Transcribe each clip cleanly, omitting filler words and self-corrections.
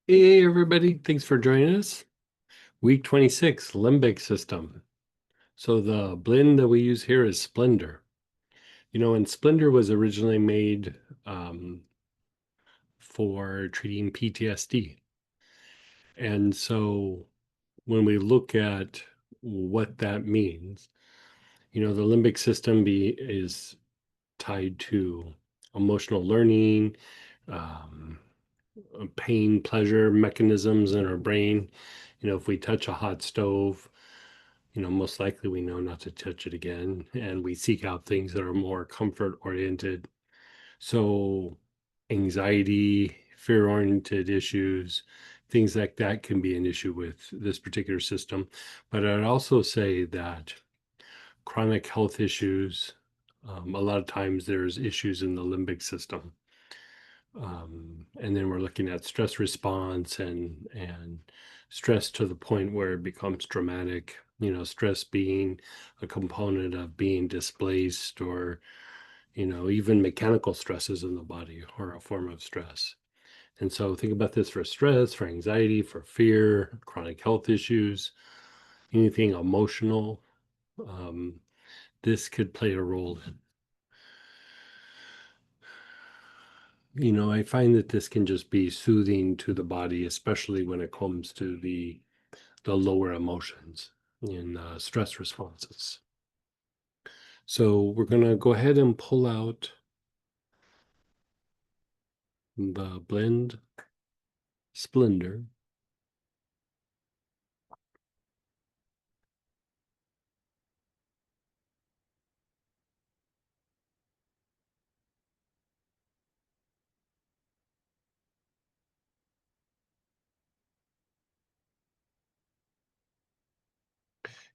Hey, everybody. Thanks for joining us. Week 26, limbic system. So the blend that we use here is Splendor. And Splendor was originally made for treating PTSD. And so when we look at what that means, the limbic system is tied to emotional learning, um, pain, pleasure mechanisms in our brain. If we touch a hot stove, most likely we know not to touch it again, and we seek out things that are more comfort oriented. So, anxiety, fear oriented issues, things like that can be an issue with this particular system. But I'd also say that chronic health issues, a lot of times there's issues in the limbic system. And then we're looking at stress response and stress to the point where it becomes dramatic. Stress being a component of being displaced, or even mechanical stresses in the body are a form of stress. And so think about this for stress, for anxiety, for fear, chronic health issues, anything emotional. Um, this could play a role in. I find that this can just be soothing to the body, especially when it comes to the lower emotions in stress responses. So we're going to go ahead and pull out the blend Splendor.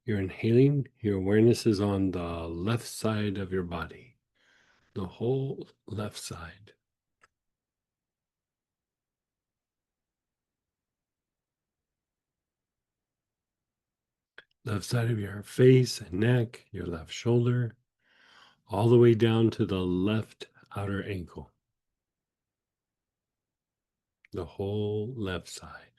You're inhaling. Your awareness is on the left side of your body, the whole left side. Left side of your face and neck, your left shoulder, all the way down to the left outer ankle, the whole left side.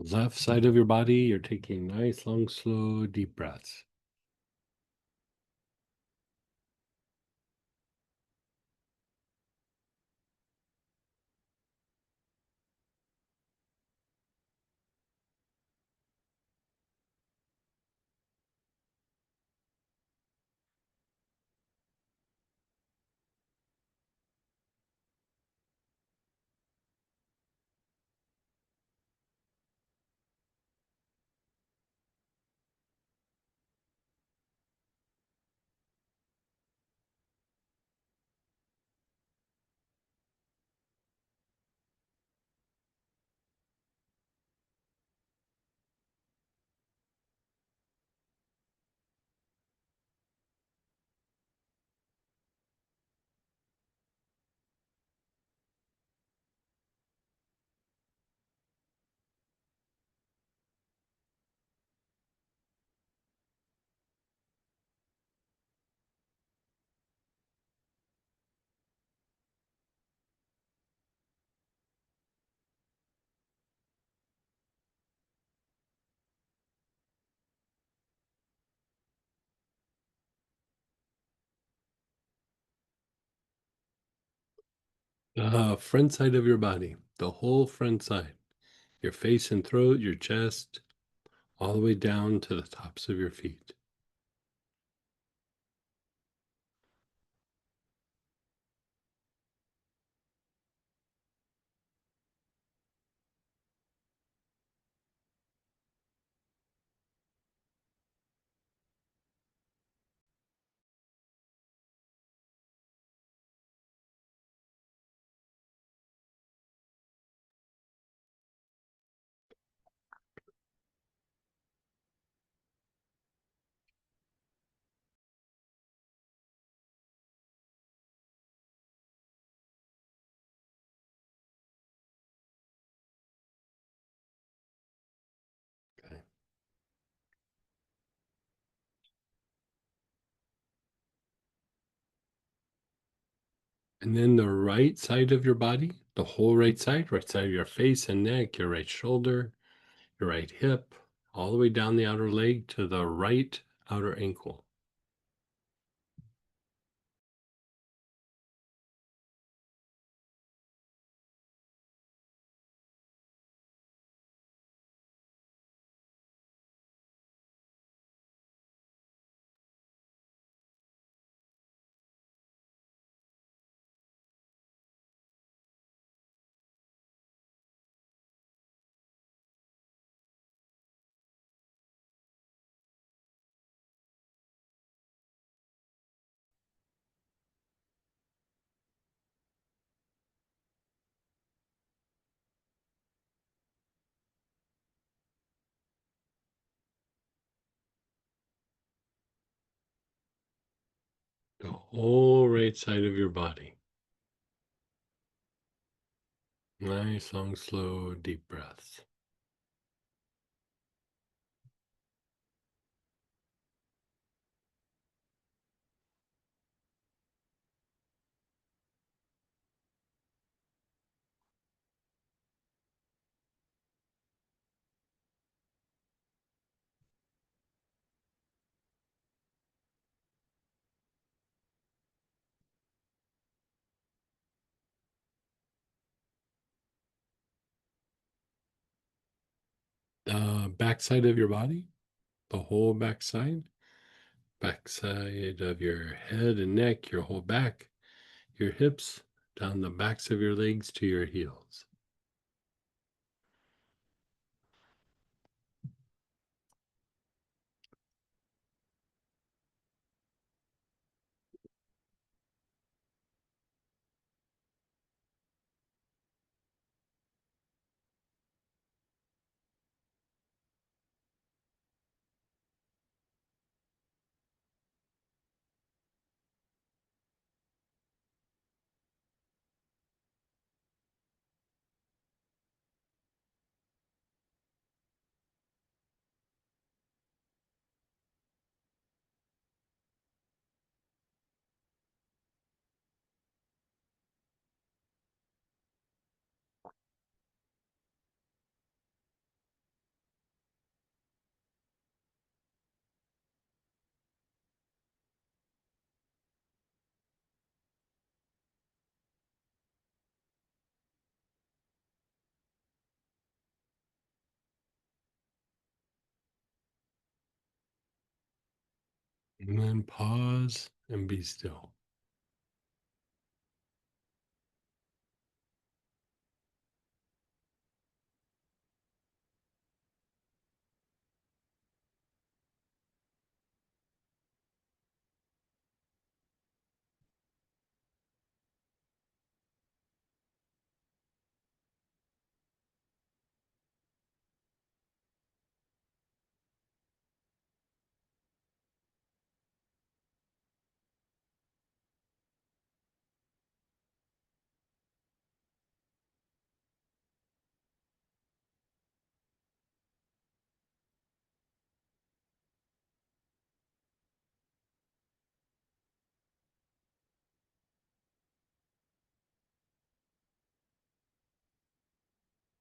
Left side of your body, you're taking nice, long, slow, deep breaths. Front side of your body, the whole front side, your face and throat, your chest, all the way down to the tops of your feet. And then the right side of your body, the whole right side of your face and neck, your right shoulder, your right hip, all the way down the outer leg to the right outer ankle. The whole right side of your body. Nice, long, slow, deep breaths. Back side of your body, the whole back side of your head and neck, your whole back, your hips, down the backs of your legs to your heels. And then pause and be still.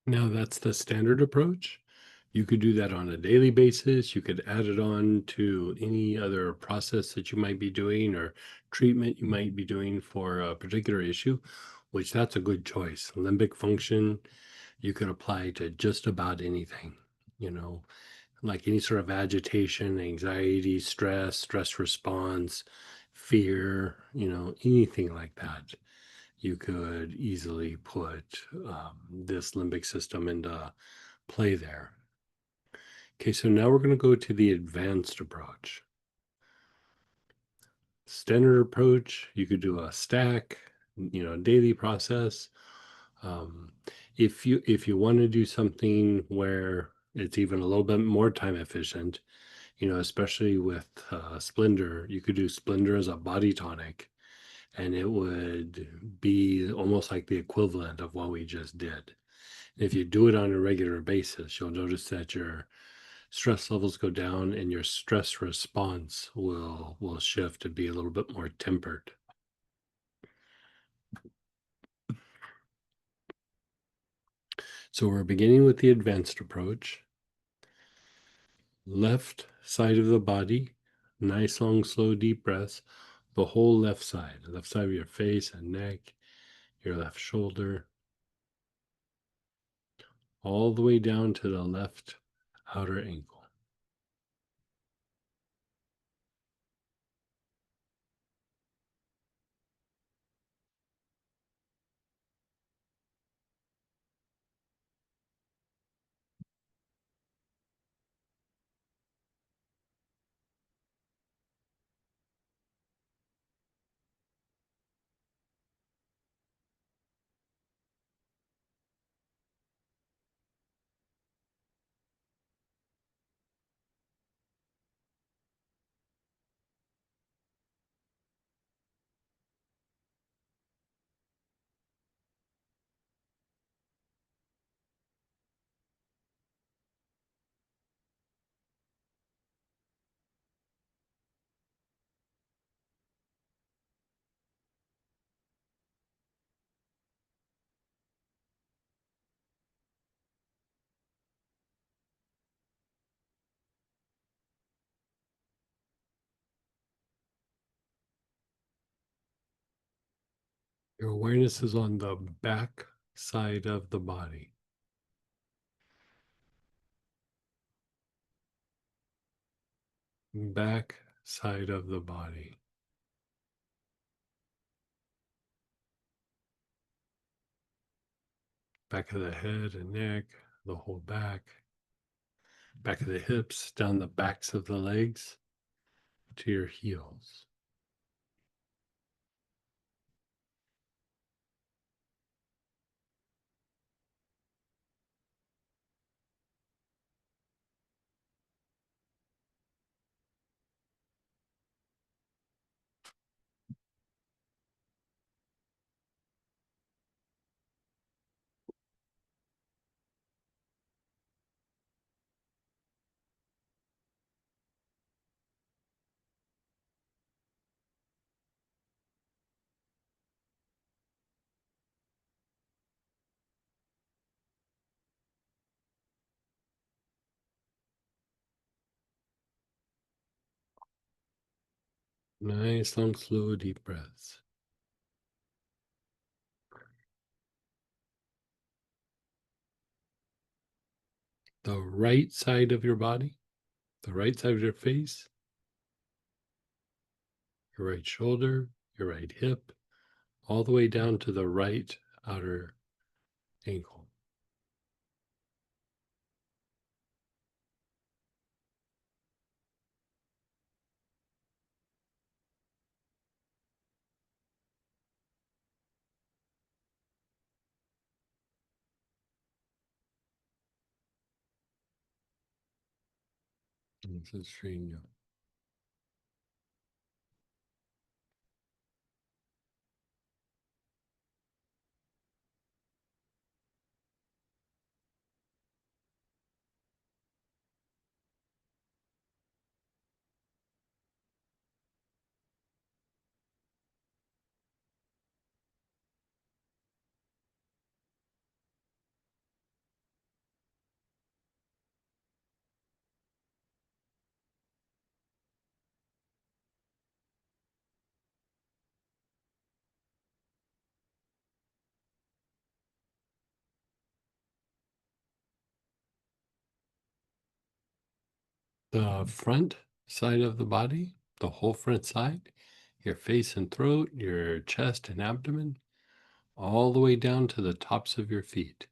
Now, that's the standard approach. You could do that on a daily basis. You could add it on to any other process that you might be doing or treatment you might be doing for a particular issue, which that's a good choice. Limbic function, you could apply to just about anything, you know, like any sort of agitation, anxiety, stress response, fear, anything like that. You could easily put this limbic system into play there. Okay, so now we're going to go to the advanced approach. Standard approach, you could do a stack, daily process. Um, if you want to do something where it's even a little bit more time efficient, especially with Splendor, you could do Splendor as a body tonic, and it would be almost like the equivalent of what we just did. If you do it on a regular basis, you'll notice that your stress levels go down and your stress response will shift to be a little bit more tempered. So we're beginning with the advanced approach. Left side of the body, nice, long, slow, deep breaths. The whole left side of your face and neck, your left shoulder, all the way down to the left outer ankle. Your awareness is on the back side of the body. Back side of the body. Back of the head and neck, the whole back of the hips, down the backs of the legs to your heels. Nice, long, slow, deep breaths. The right side of your body, the right side of your face, your right shoulder, your right hip, all the way down to the right outer ankle. This is straighten you. The front side of the body, the whole front side, your face and throat, your chest and abdomen, all the way down to the tops of your feet.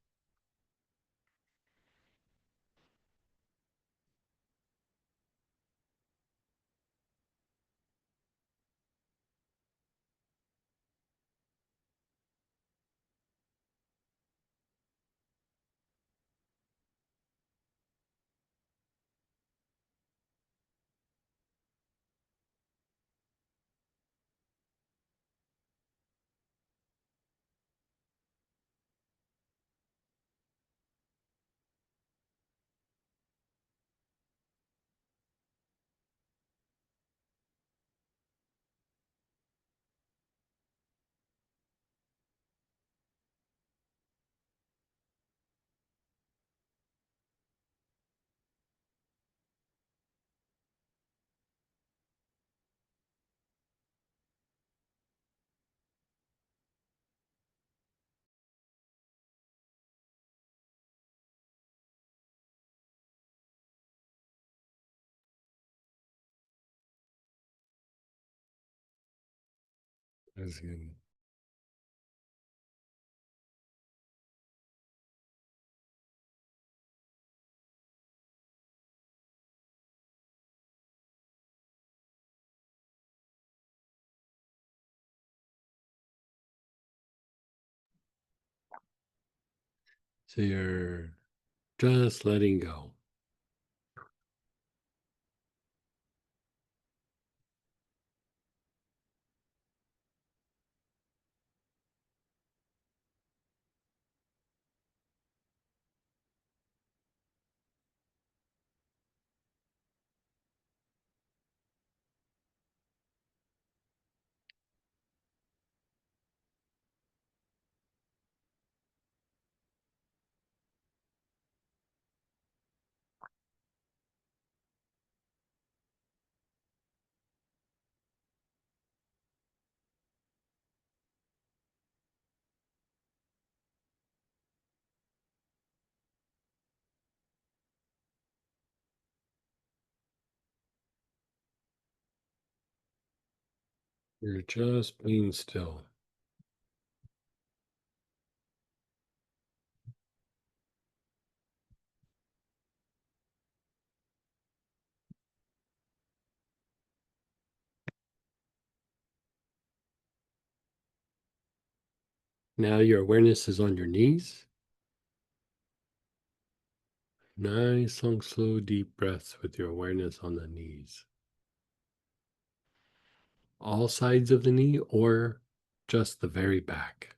As in, so you're just letting go. You're just being still. Now your awareness is on your knees. Nice, long, slow, deep breaths with your awareness on the knees. All sides of the knee or just the very back.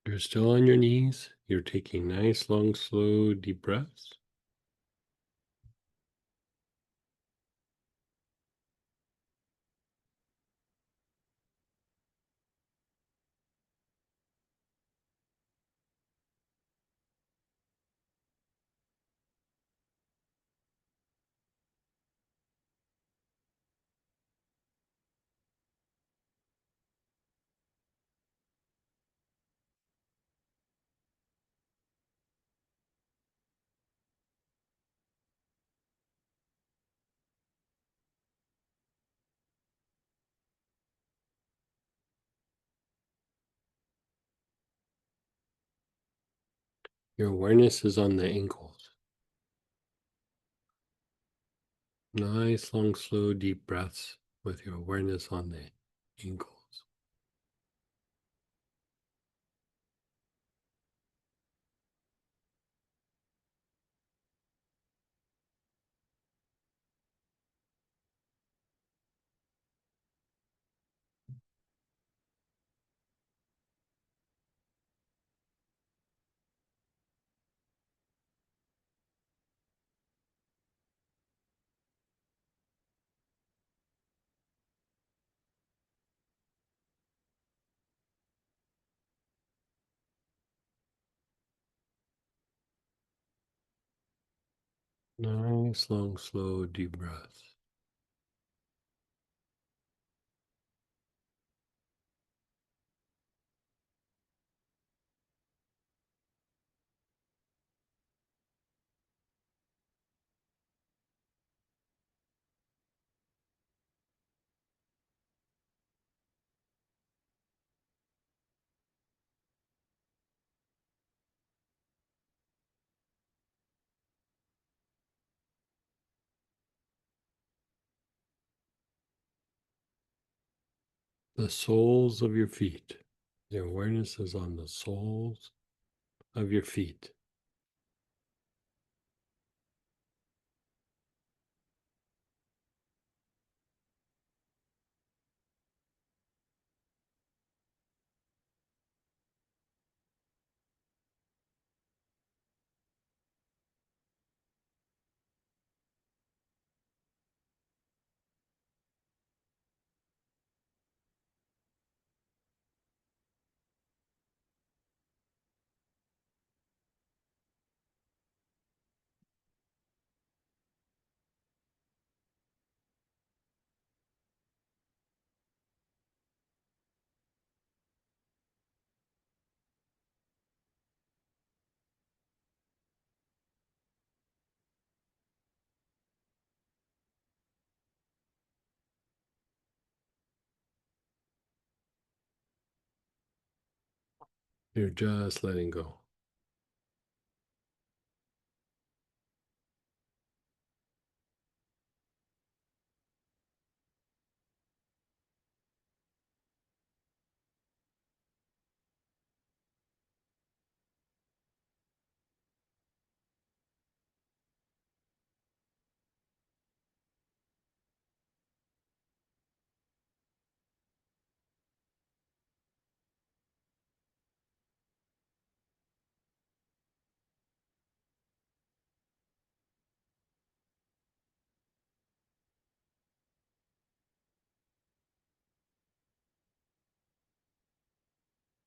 You're still on your knees. You're taking nice, long, slow, deep breaths. Your awareness is on the ankles. Nice, long, slow, deep breaths with your awareness on the ankles. Nice, long, slow, deep breaths. The soles of your feet. Your awareness is on the soles of your feet. You're just letting go.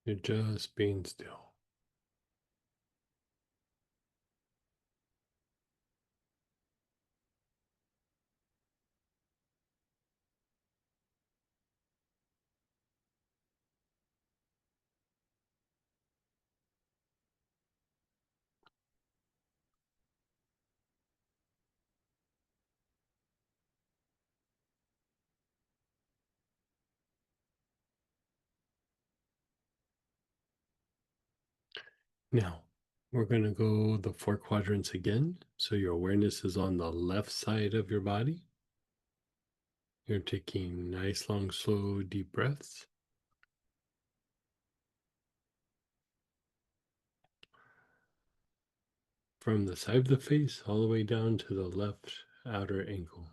You're just being still. Now, we're going to go the four quadrants again. So your awareness is on the left side of your body. You're taking nice, long, slow, deep breaths. From the side of the face all the way down to the left outer ankle.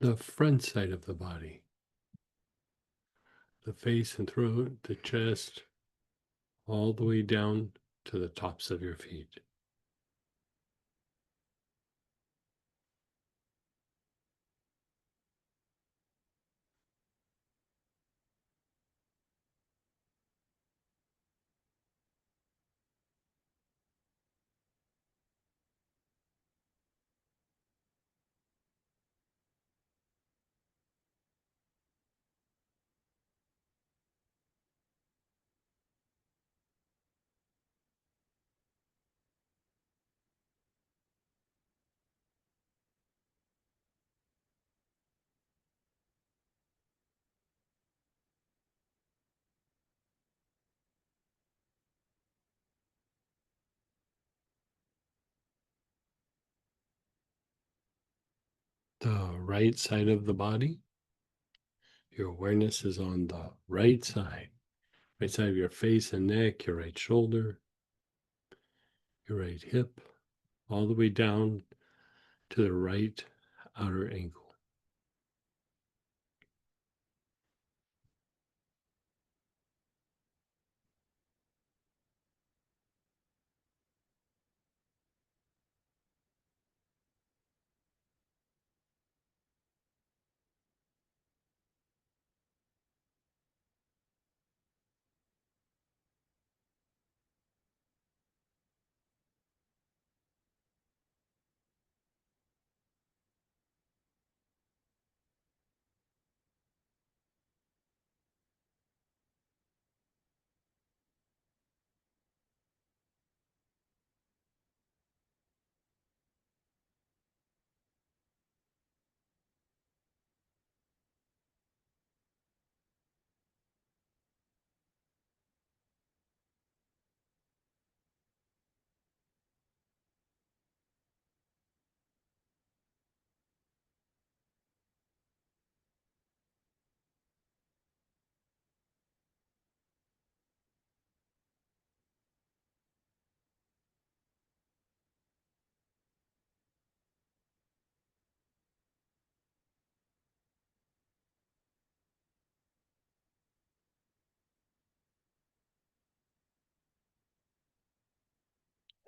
The front side of the body, the face and throat, the chest, all the way down to the tops of your feet. The right side of the body, your awareness is on the right side of your face and neck, your right shoulder, your right hip, all the way down to the right outer ankle.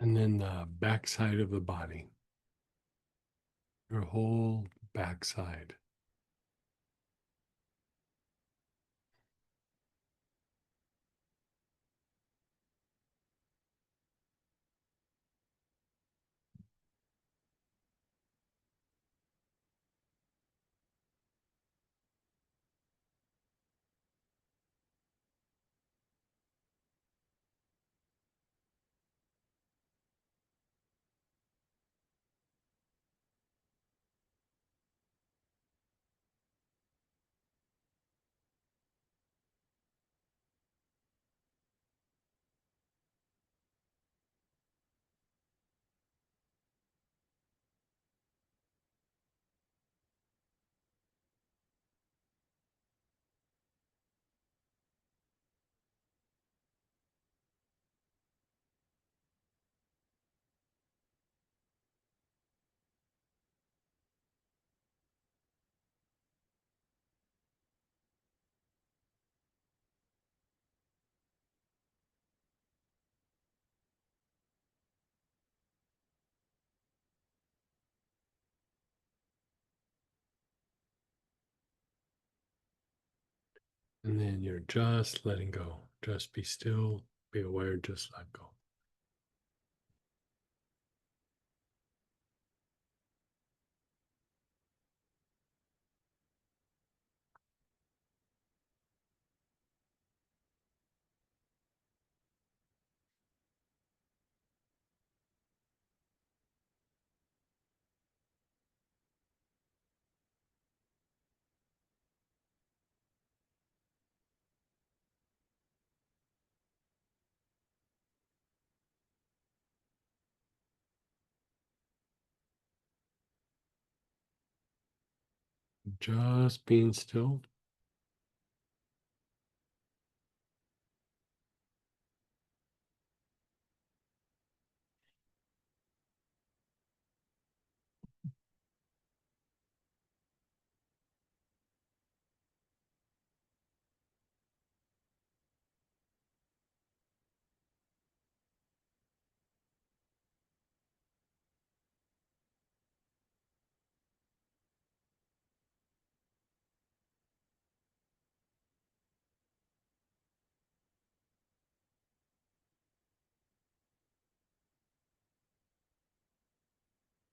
And then the backside of the body, your whole backside. And then you're just letting go. Just be still, be aware, just let go. Just being still.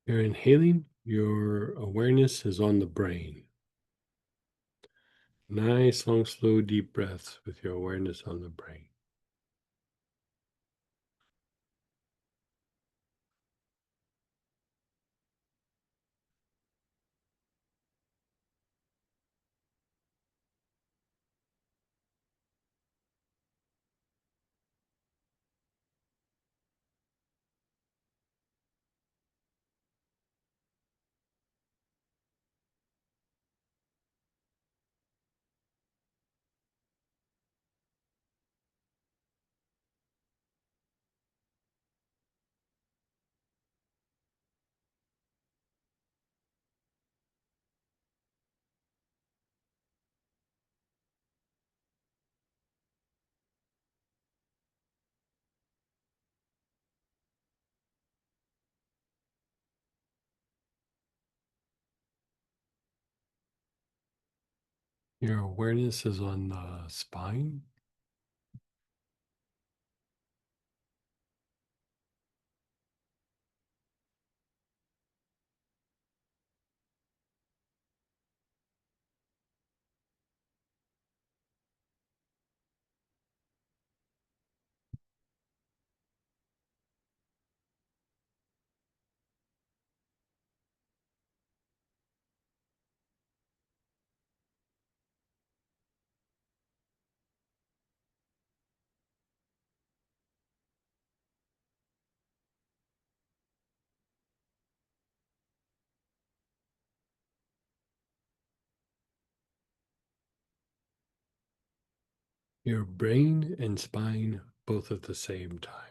You're inhaling, your awareness is on the brain. Nice, long, slow, deep breaths with your awareness on the brain. Your awareness is on the spine. Your brain and spine both at the same time.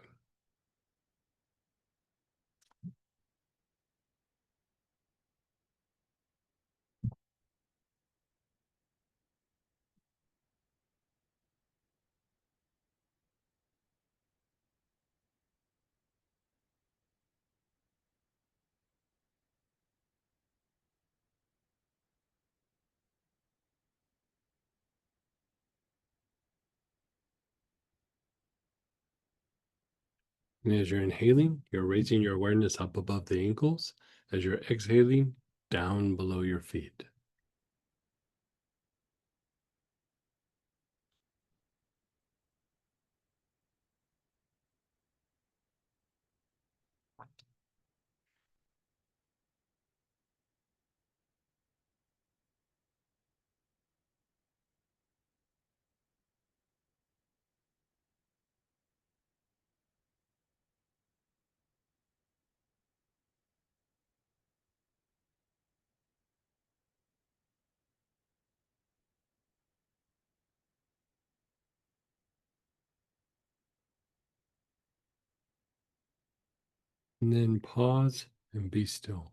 And as you're inhaling, you're raising your awareness up above the ankles. As you're exhaling, down below your feet. And then pause and be still.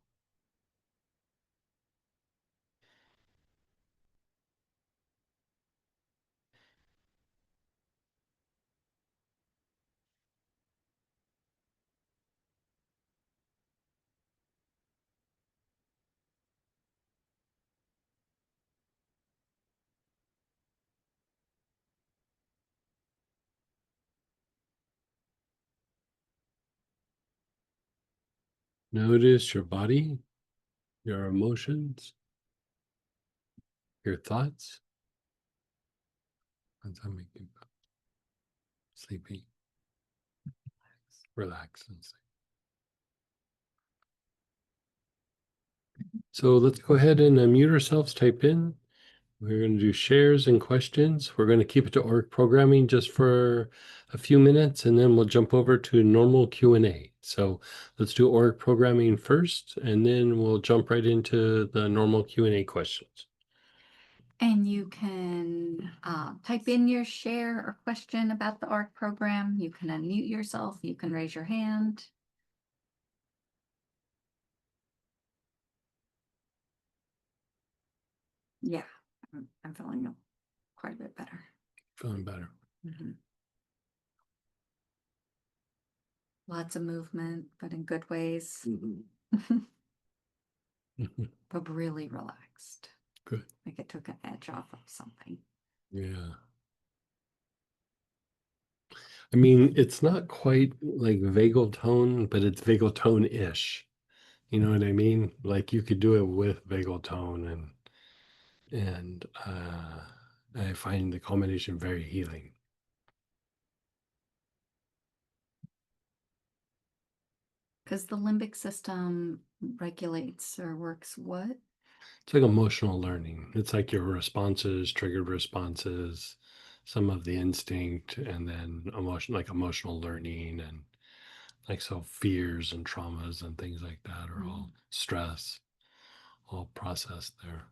Notice your body, your emotions, your thoughts. As I make you sleepy, relax, and sleep. So let's go ahead and mute ourselves, type in. We're going to do shares and questions. We're going to keep it to Auric programming just for a few minutes, and then we'll jump over to normal Q&A. So let's do Auric programming first, and then we'll jump right into the normal Q&A questions. And you can type in your share or question about the ARC program. You can unmute yourself. You can raise your hand. Yeah, I'm feeling quite a bit better. Feeling better. Mm-hmm. Lots of movement, but in good ways. Mm-hmm. But really relaxed. Good. Like it took an edge off of something. Yeah. I mean, it's not quite like vagal tone, but it's vagal tone-ish. You know what I mean? Like you could do it with vagal tone, and I find the combination very healing. Because the limbic system regulates or works what? It's like emotional learning. It's like your responses, triggered responses, some of the instinct, and then emotional learning, and like so fears and traumas and things like that are all stress, all processed there.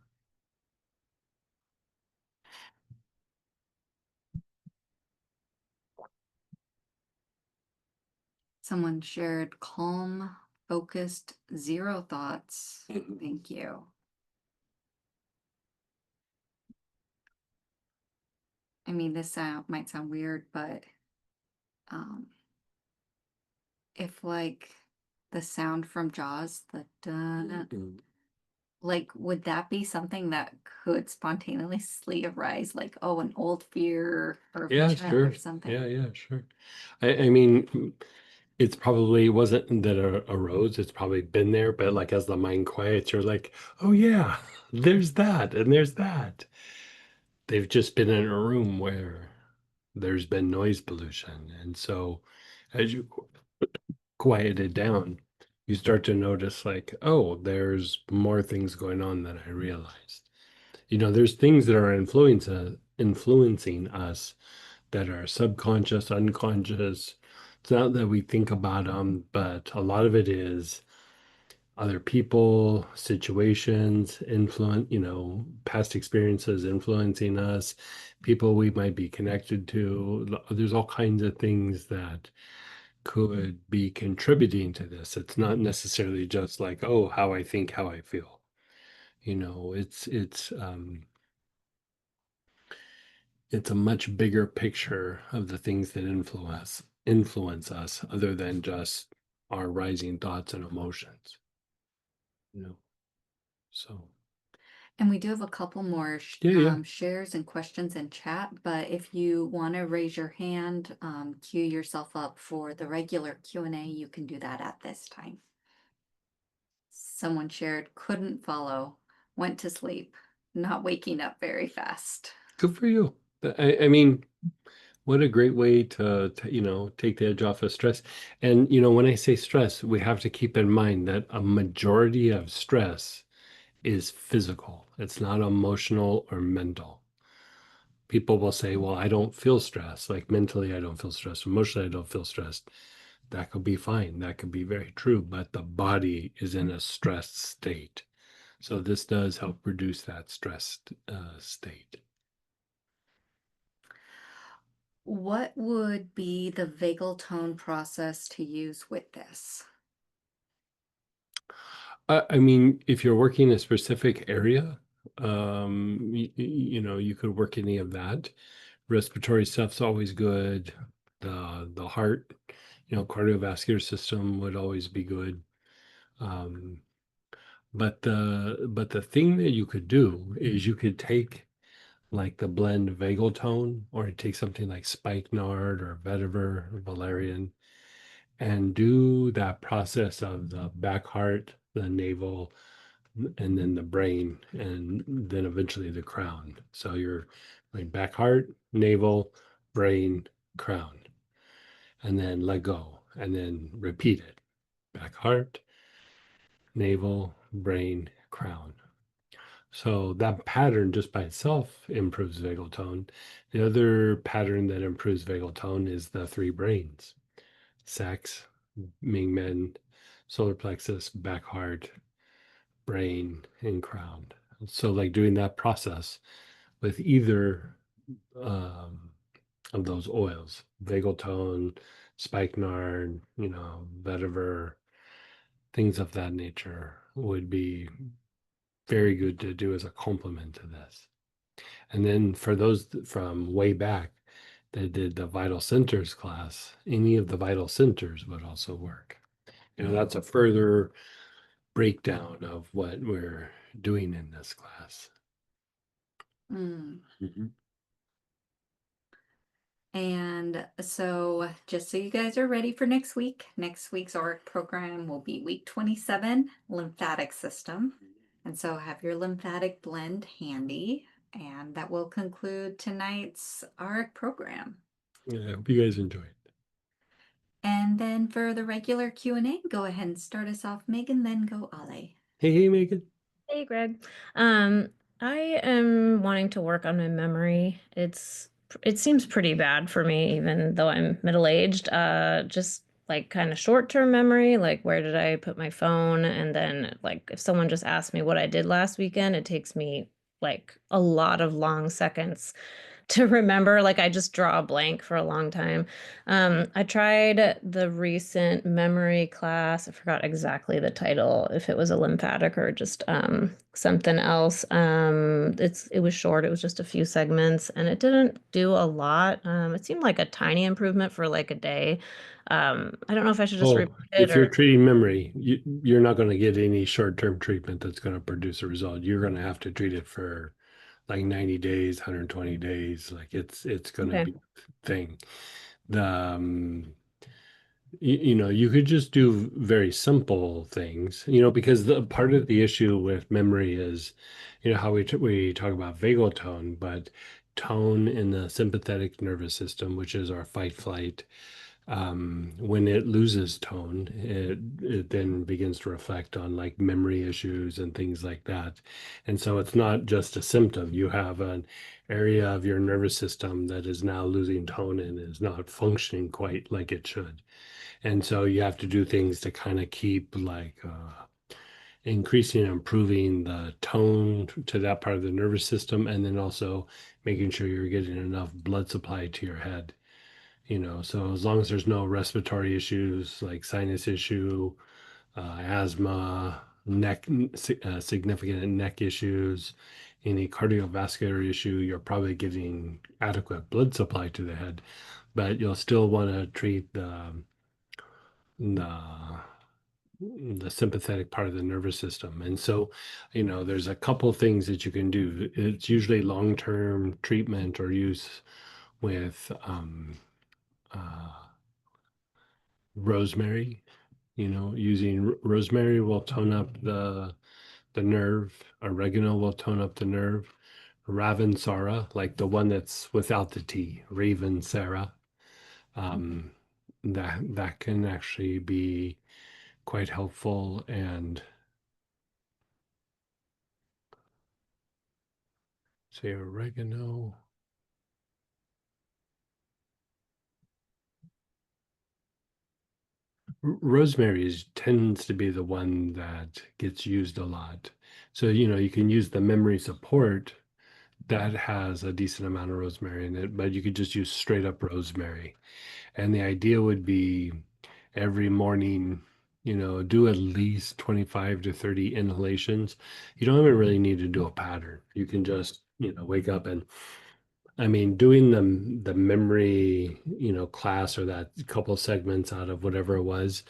Someone shared calm, focused, zero thoughts. Thank you. I mean, this might sound weird, but if like the sound from Jaws, the dun, like, would that be something that could spontaneously arise? Like, oh, an old fear or Yeah, child sure. or something. Yeah, sure. I mean, it's probably wasn't that arose. It's probably been there, but like as the mind quiets, you're like, oh yeah, there's that and there's that. They've just been in a room where there's been noise pollution, and so as you quiet it down, you start to notice like, oh, there's more things going on than I realized. You know, there's things that are influencing us that are subconscious, unconscious. It's not that we think about them, but a lot of it is other people, situations, past experiences influencing us, people we might be connected to. There's all kinds of things that could be contributing to this. It's not necessarily just like, oh, how I think, how I feel. It's a much bigger picture of the things that influence us other than just our rising thoughts and emotions. You know, so And we do have a couple more Yeah, yeah. shares and questions in chat, but if you want to raise your hand, queue yourself up for the regular Q&A, you can do that at this time. Someone shared, couldn't follow, went to sleep, not waking up very fast. Good for you. I mean, what a great way to take the edge off of stress. And, when I say stress, we have to keep in mind that a majority of stress is physical. It's not emotional or mental. People will say, well, I don't feel stressed. Like mentally, I don't feel stressed. Emotionally, I don't feel stressed. That could be fine. That could be very true, but the body is in a stressed state. So this does help reduce that stressed state. What would be the vagal tone process to use with this? I mean, if you're working a specific area, you could work any of that. Respiratory stuff's always good. The heart, cardiovascular system would always be good. Um, but the thing that you could do is you could take like the blend vagal tone, or take something like spikenard or vetiver or valerian, and do that process of the back heart, the navel, and then the brain, and then eventually the crown. So you're like back heart, navel, brain, crown, and then let go, and then repeat it. Back heart, navel, brain, crown. So that pattern just by itself improves vagal tone. The other pattern that improves vagal tone is the three brains: sex, Ming Men, solar plexus, back heart, brain, and crown. So, like doing that process with either um, of those oils, vagal tone, spikenard, vetiver, things of that nature would be very good to do as a complement to this. And then for those from way back that did the vital centers class, any of the vital centers would also work. That's a further breakdown of what we're doing in this class. Mm. Mhm. And so, just so you guys are ready for next week's Auric program will be week 27, lymphatic system. And so, have your lymphatic blend handy. And that will conclude tonight's Auric program. Yeah, I hope you guys enjoy it. And then for the regular Q&A, go ahead and start us off, Megan, then go Ale. Hey, Megan. Hey, Greg. Um, I am wanting to work on my memory. It seems pretty bad for me, even though I'm middle-aged. Just like kind of short-term memory, like where did I put my phone? And then like if someone just asked me what I did last weekend, it takes me like a lot of long seconds to remember. Like I just draw a blank for a long time. I tried the recent memory class. I forgot exactly the title, if it was a lymphatic or just something else. It was short. It was just a few segments, and it didn't do a lot. It seemed like a tiny improvement for like a day. I don't know if I should just Oh, repeat it if you're or treating memory, you're not going to get any short-term treatment that's going to produce a result. You're going to have to treat it for like 90 days, 120 days. Like it's going to okay. be a thing. The you could just do very simple things, because the part of the issue with memory is, how we talk about vagal tone, but tone in the sympathetic nervous system, which is our fight flight. When it loses tone, it then begins to reflect on like memory issues and things like that. And so it's not just a symptom. You have an area of your nervous system that is now losing tone and is not functioning quite like it should. And so you have to do things to kind of keep like increasing and improving the tone to that part of the nervous system, and then also making sure you're getting enough blood supply to your head. So as long as there's no respiratory issues like sinus issue, asthma, significant neck issues, any cardiovascular issue, you're probably getting adequate blood supply to the head. But you'll still want to treat the the sympathetic part of the nervous system. And so, there's a couple things that you can do. It's usually long-term treatment or use with uh, rosemary. Using rosemary will tone up the nerve. Oregano will tone up the nerve. Ravensara, like the one that's without the T, Ravensara, um, that can actually be quite helpful. And say oregano. Rosemary tends to be the one that gets used a lot. So, you can use the memory support that has a decent amount of rosemary in it, but you could just use straight up rosemary. And the idea would be every morning, do at least 25 to 30 inhalations. You don't even really need to do a pattern. You can just, wake up and I mean, doing the memory, class or that couple segments out of whatever it was,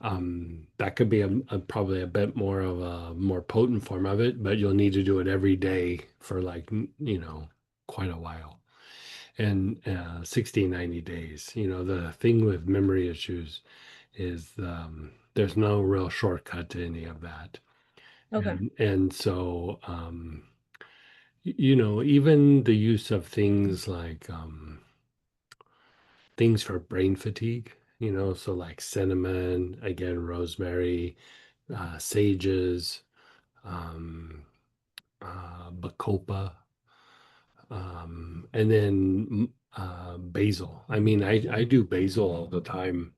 that could be probably a bit more of a more potent form of it, but you'll need to do it every day for like, quite a while. And 60, 90 days. The thing with memory issues is there's no real shortcut to any of that. Okay. And so, even the use of things like things for brain fatigue, so like cinnamon, again, rosemary, sages, um, bacopa, and then basil. I mean, I do basil all the time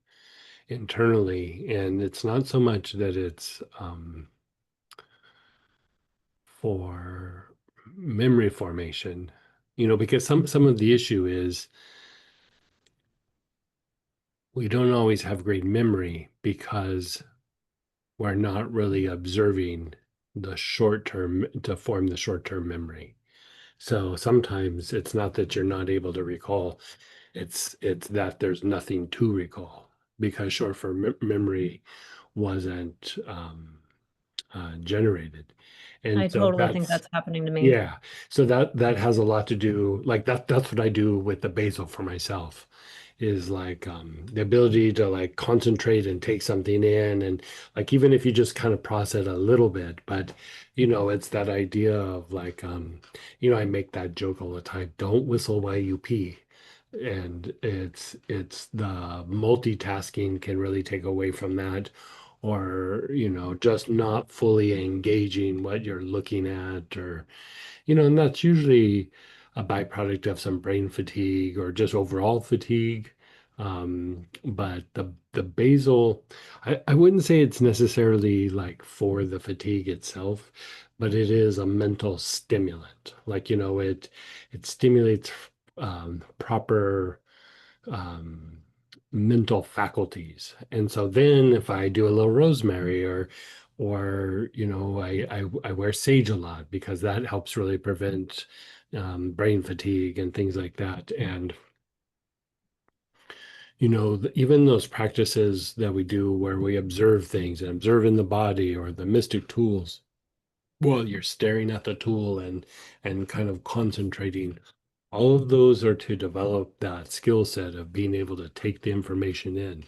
internally, and it's not so much that it's for memory formation, because some of the issue is we don't always have great memory because we're not really observing the short term to form the short term memory. So sometimes it's not that you're not able to recall, it's that there's nothing to recall because short term memory wasn't generated. I And so totally think that's that's happening to me. yeah. So that has a lot to do like that's what I do with the basil for myself is like the ability to like concentrate and take something in and like even if you just kind of process it a little bit, but it's that idea of like I make that joke all the time, don't whistle while you pee. And it's the multitasking can really take away from that or just not fully engaging what you're looking at or and that's usually a byproduct of some brain fatigue or just overall fatigue. But the basal, I wouldn't say it's necessarily like for the fatigue itself, but it is a mental stimulant. Like, it stimulates proper um, mental faculties. And so then if I do a little rosemary or I wear sage a lot because that helps really prevent brain fatigue and things like that. And even those practices that we do where we observe things and observe in the body or the mystic tools, well, you're staring at the tool and kind of concentrating. All of those are to develop that skill set of being able to take the information in.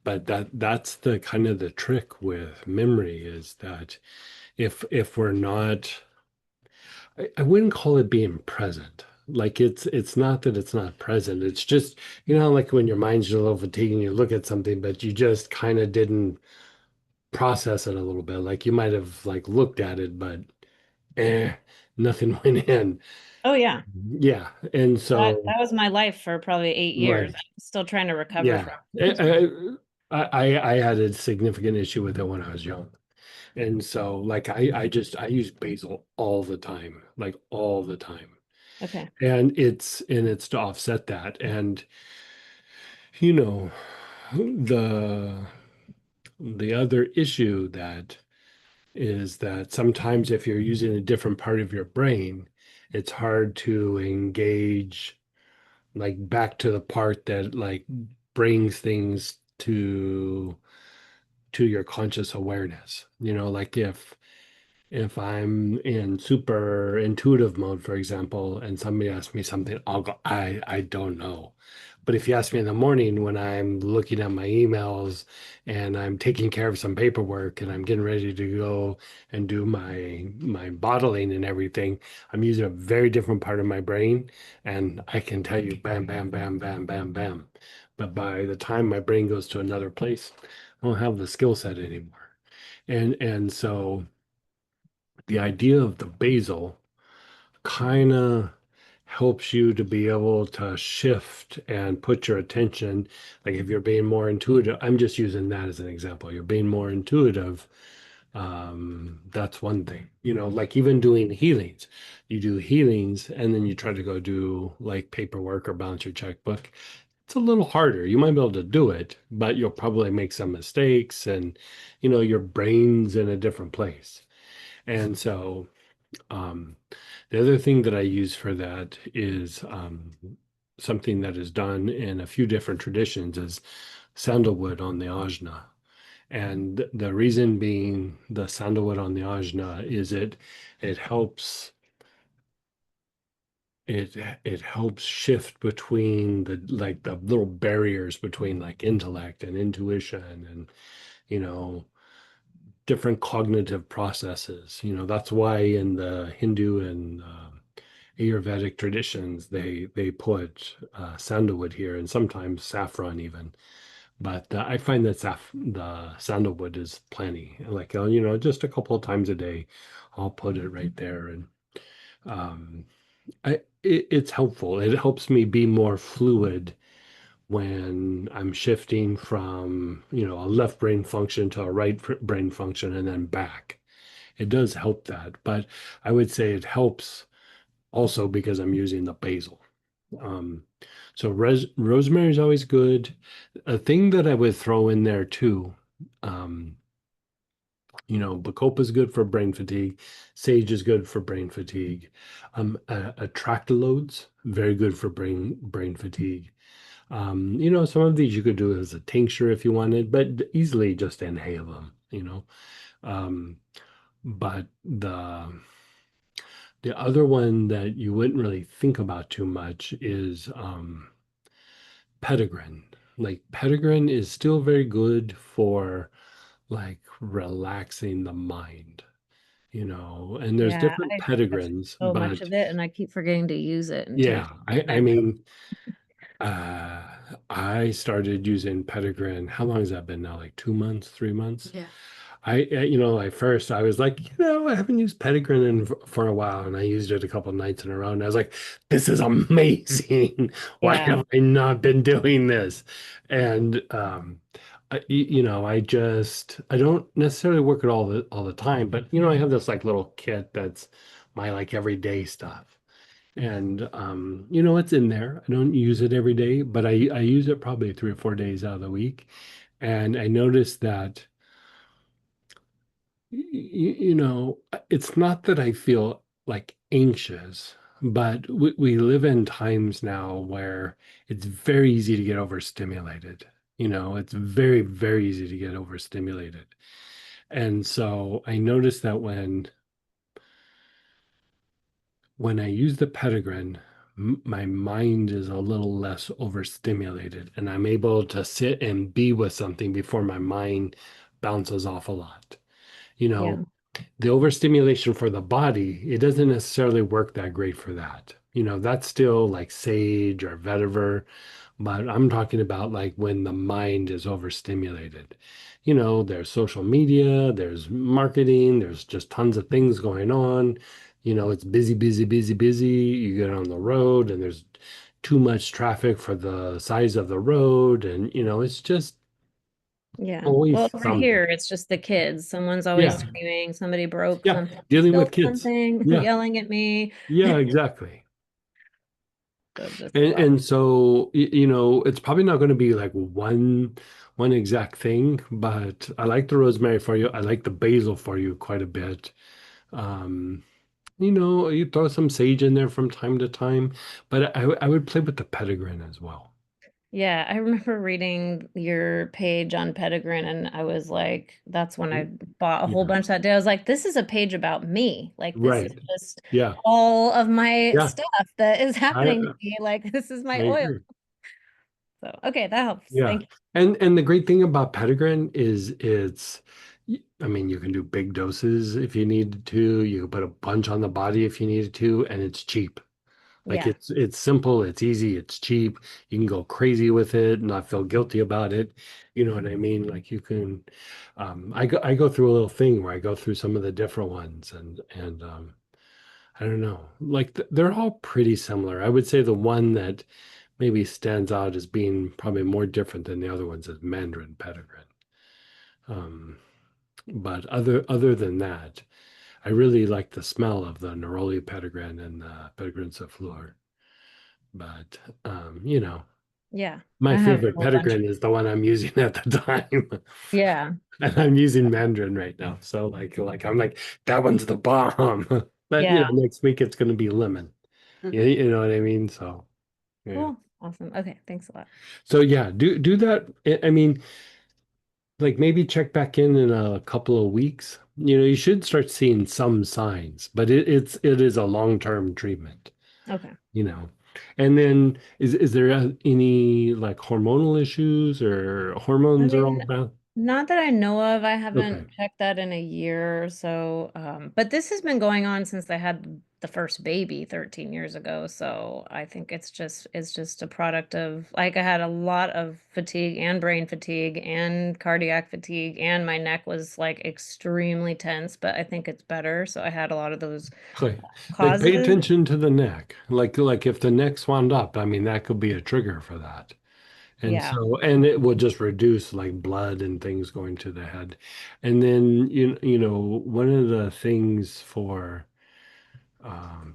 But that's the kind of the trick with memory is that if we're not, I wouldn't call it being present. Like it's not that it's not present. It's just, like when your mind's a little fatigued and you look at something, but you just kind of didn't process it a little bit. Like you might have like looked at it, but eh, nothing went in. Oh yeah. Yeah. And That so that was my life for probably 8 years. right. I'm still trying to recover Yeah. from I had a significant issue with it when I was young. And so like I use basil all the time, like all the time. it. Okay. And it's to offset that. And you know, the the other issue that is that sometimes if you're using a different part of your brain, it's hard to engage like back to the part that like brings things to to your conscious awareness. Like if I'm in super intuitive mode, for example, and somebody asks me something, I'll go, I don't know. But if you ask me in the morning when I'm looking at my emails and I'm taking care of some paperwork and I'm getting ready to go and do my bottling and everything, I'm using a very different part of my brain, and I can tell you bam, bam, bam, bam, bam, bam. But by the time my brain goes to another place, I don't have the skill set anymore. And so the idea of the basil kind of helps you to be able to shift and put your attention. Like if you're being more intuitive, I'm just using that as an example. You're being more intuitive. That's one thing. Like even doing healings. You do healings and then you try to go do like paperwork or balance your checkbook. It's a little harder. You might be able to do it, but you'll probably make some mistakes, and your brain's in a different place. And so um, the other thing that I use for that is something that is done in a few different traditions is sandalwood on the ajna. And the reason being the sandalwood on the ajna is it helps it helps shift between the little barriers between like intellect and intuition and you know different cognitive processes. That's why in the Hindu and Ayurvedic traditions, they put sandalwood here and sometimes saffron even. But I find that the sandalwood is plenty. Like just a couple of times a day, I'll put it right there, and um, it's helpful. It helps me be more fluid when I'm shifting from a left brain function to a right brain function and then back. It does help that, but I would say it helps also because I'm using the basil. Um, so rosemary is always good. A thing that I would throw in there too, um, bacopa is good for brain fatigue. Sage is good for brain fatigue. Atractalodes, very good for brain fatigue. Some of these you could do as a tincture if you wanted, but easily just inhale them. Um, but the other one that you wouldn't really think about too much is Petitgrain. Like Petitgrain is still very good for like relaxing the mind, and there's Yeah, different I have Petitgrains, so much but of it, and I keep forgetting to use it and take yeah, it I back. mean, uh, I started using Petitgrain. How long has that been now? Like 2 months, 3 months? Yeah. At first I was like, I haven't used Petitgrain for a while, and I used it a couple nights in a row, and I was like, this is amazing. Why Yeah, have I not been doing this? And I don't necessarily work it all the time, but I have this like little kit that's my like everyday stuff. And it's in there. I don't use it every day, but I use it probably 3 or 4 days out of the week. And I noticed that it's not that I feel like anxious, but we live in times now where it's very easy to get overstimulated. It's very, very easy to get overstimulated. And so I noticed that when I use the Petitgrain, my mind is a little less overstimulated, and I'm able to sit and be with something before my mind bounces off a lot. You yeah, know, the overstimulation for the body, it doesn't necessarily work that great for that. That's still like sage or vetiver, but I'm talking about like when the mind is overstimulated. There's social media, there's marketing, there's just tons of things going on. It's busy, busy, busy, busy. You get on the road and there's too much traffic for the size of the road. And, it's just yeah. always Well, over here, something. it's just the kids. Someone's always Yeah. screaming. Somebody broke Yeah. something, Dealing with spilled kids. something, Yeah. yelling at me. Yeah, exactly. So just a And lot. and so it's probably not going to be like one exact thing, but I like the rosemary for you. I like the basil for you quite a bit. Um, you throw some sage in there from time to time, but I would play with the petitgrain as well. Yeah, I remember reading your page on Pettigrew, and I was like, that's when I bought a whole Yeah. bunch that day. I was like, this is a page about me. Like, this is Right. just Yeah. all of my Yeah. stuff that is I happening to me. Like, this is I my oil. agree. So, okay, that helps. Yeah. Thank you. And the great thing about Petitgrain is I mean, you can do big doses if you needed to. You can put a bunch on the body if you needed to, and it's cheap. Like Yeah. it's simple, it's easy, it's cheap. You can go crazy with it and not feel guilty about it. You know what I mean? Like you can I go through a little thing where I go through some of the different ones and I don't know. Like they're all pretty similar. I would say the one that maybe stands out as being probably more different than the other ones is Mandarin Petitgrain. Um, but other than that, I really like the smell of the Neroli Petitgrain and the Petitgrain Souffleur. But you know, Yeah. my I have a favorite whole bunch. Petitgrain is the one I'm using at the time. Yeah. And I'm using Mandarin right now. So like I'm like, that one's the bomb. But Yeah. next week it's gonna be lemon. Yeah, you know what I mean? So yeah. Cool. Awesome. Okay. Thanks a lot. So yeah, do that. I mean, like maybe check back in a couple of weeks. You should start seeing some signs, but it is a long-term treatment, Okay. you know. And then is there any like hormonal issues or I hormones are all mean, about? not that I know of. I Okay. haven't checked that in a year or so. But this has been going on since I had the first baby 13 years ago. So I think it's just a product of like I had a lot of fatigue and brain fatigue and cardiac fatigue, and my neck was like extremely tense, but I think it's better. So I had a lot of those Like pay causes. attention to the neck. Like if the neck's wound up, I mean that could be a trigger for that. And Yeah. so, and it will just reduce like blood and things going to the head. And then, one of the things for,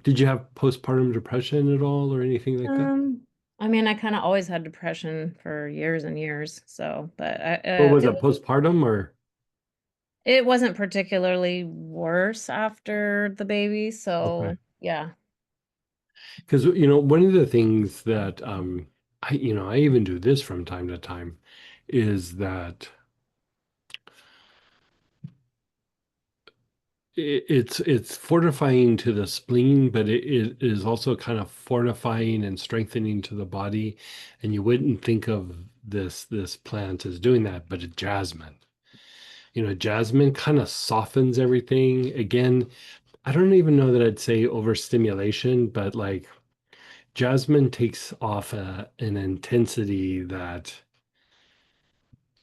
did you have postpartum depression at all or anything like that? Um, I mean, I kind of always had depression for years and years. So, but Or was it it postpartum or? It wasn't particularly worse after the baby, Okay. so yeah. Because, one of the things that, I even do this from time to time is that it's fortifying to the spleen, but it is also kind of fortifying and strengthening to the body. And you wouldn't think of this plant as doing that, but it's jasmine. Jasmine kind of softens everything. Again, I don't even know that I'd say overstimulation, but like jasmine takes off an intensity that,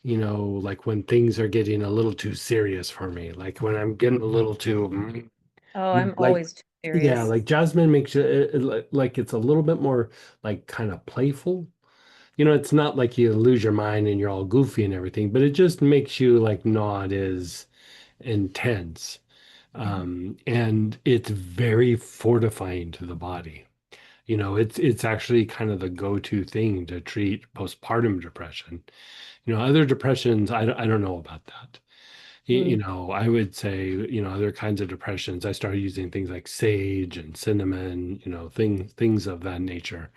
like when things are getting a little too serious for me, like when I'm getting a little too Oh, I'm like always too yeah, serious. like jasmine makes like it's a little bit more like kind of playful. It's not like you lose your mind and you're all goofy and everything, but it just makes you like not as intense. Mhm. And it's very fortifying to the body. It's actually kind of the go-to thing to treat postpartum depression. Other depressions, I don't know about that. Mm. I would say, other kinds of depressions, I started using things like sage and cinnamon, things of that nature.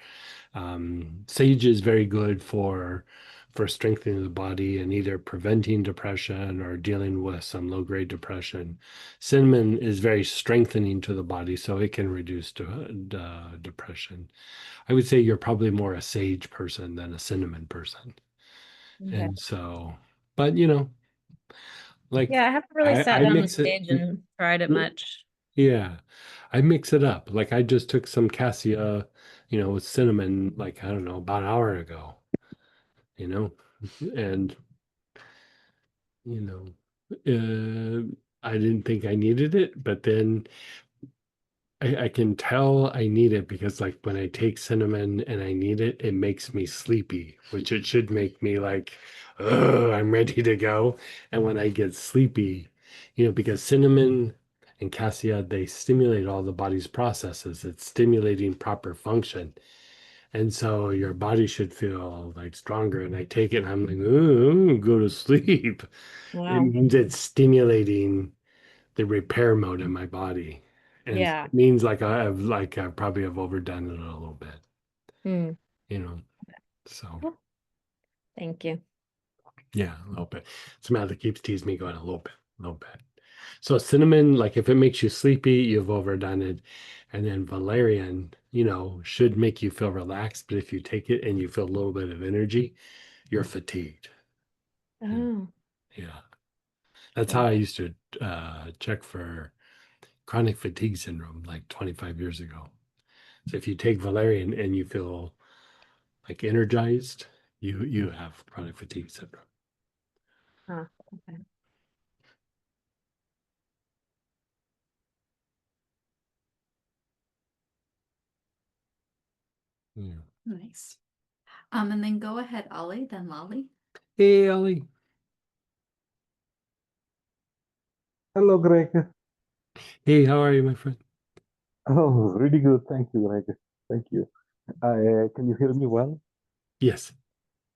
Sage is very good for strengthening the body and either preventing depression or dealing with some low-grade depression. Cinnamon is very strengthening to the body, so it can reduce depression. I would say you're probably more a sage person than a cinnamon person. Okay. And so, but like Yeah, I haven't really sat I down the mix it. stage and tried it much. Yeah, I mix it up. Like I just took some cassia, with cinnamon, like I don't know, about an hour ago, you know, and you know, I didn't think I needed it, but then I can tell I need it because like when I take cinnamon and I need it, it makes me sleepy, which it should make me like, oh, I'm ready to go. And when I get sleepy, because cinnamon and cassia, they stimulate all the body's processes. It's stimulating proper function. And so your body should feel like stronger. And I take it and I'm like, oh, go to sleep. It Wow. means it's stimulating the repair mode in my body. And Yeah. it means I probably have overdone it a little bit, Mm. you know. So Cool. Thank you. Yeah, a little bit. Samantha keeps teasing me going a little bit, a little bit. So cinnamon, like if it makes you sleepy, you've overdone it. And then valerian, should make you feel relaxed. But if you take it and you feel a little bit of energy, you're fatigued. Oh, Yeah. That's how well, I used to check for chronic fatigue syndrome like 25 years ago. So if you take valerian and you feel like energized, you have chronic fatigue syndrome. huh, okay. Yeah. Nice. And then go ahead, Ollie, then Lolly. Hey, Ellie. Hello, Greg. Hey, how are you, my friend? Oh, really good. Thank you, Greg. Thank you. Can you hear me well? Yes.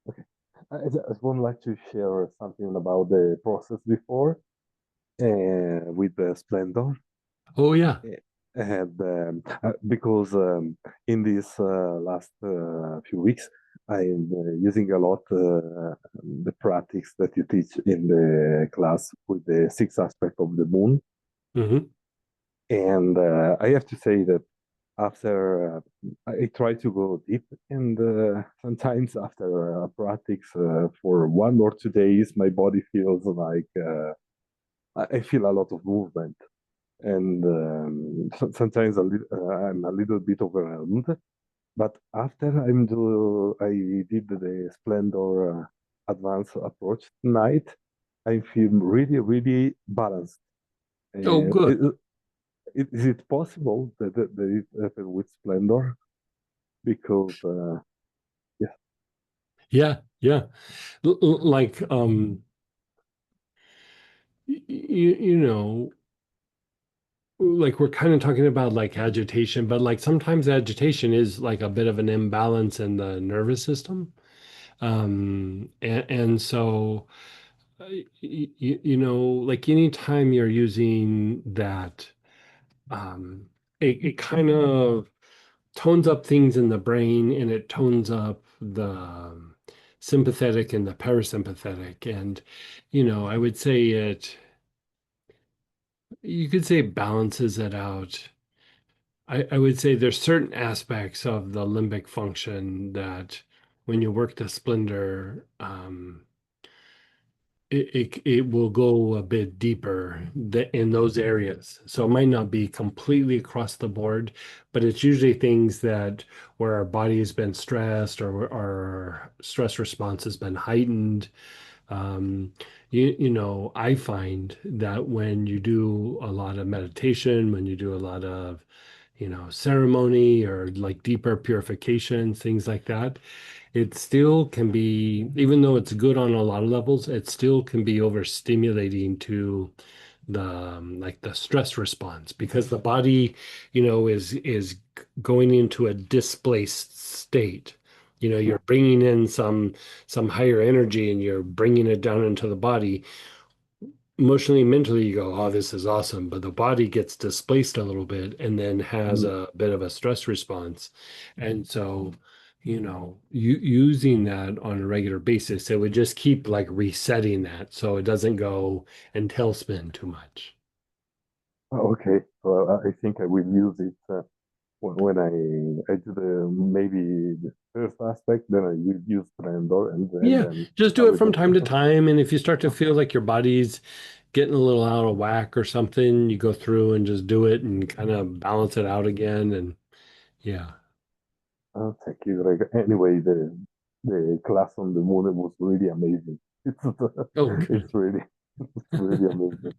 Okay. I just would like to share something about the process before with the Splendor. Oh, yeah. And because in these last few weeks, I'm using a lot the practice that you teach in the class with the six aspect of the moon. Mm-hmm. And I have to say that after I try to go deep, and sometimes after practice for 1 or 2 days, my body feels like I feel a lot of movement, and sometimes I'm a little bit overwhelmed. But after I did the Splendor advanced approach tonight, I feel really, really balanced. Oh, And good. is it possible that it happened with Splendor? Because yeah, Yeah, yeah. Like you know, like we're kind of talking about like agitation, but like sometimes agitation is like a bit of an imbalance in the nervous system. And so like anytime you're using that, um, it kind of tones up things in the brain and it tones up the sympathetic and the parasympathetic. And, I would say you could say balances it out. I would say there's certain aspects of the limbic function that when you work the splendor, it will go a bit deeper in those areas. So it might not be completely across the board, but it's usually things that where our body has been stressed or our stress response has been heightened. Um, I find that when you do a lot of meditation, when you do a lot of, ceremony or like deeper purification, things like that, it still can be, even though it's good on a lot of levels, it still can be overstimulating to the like the stress response because the body, is going into a displaced state. You're bringing in some higher energy and you're bringing it down into the body emotionally, mentally, you go, oh, this is awesome. But the body gets displaced a little bit and then has mm, a bit of a stress response. And so, using that on a regular basis, it would just keep like resetting that so it doesn't go and tailspin too much. okay. So I think I will use it when I do the maybe the first aspect, then I will use Splendor, and Yeah, then just a do it from little. time to time. And if you start to feel like your body's getting a little out of whack or something, you go through and just do it and kind of balance it out again. And yeah. Oh, thank you, Greg. Anyway, the class on the moon was really amazing. It's Oh, it's good. really it's really amazing.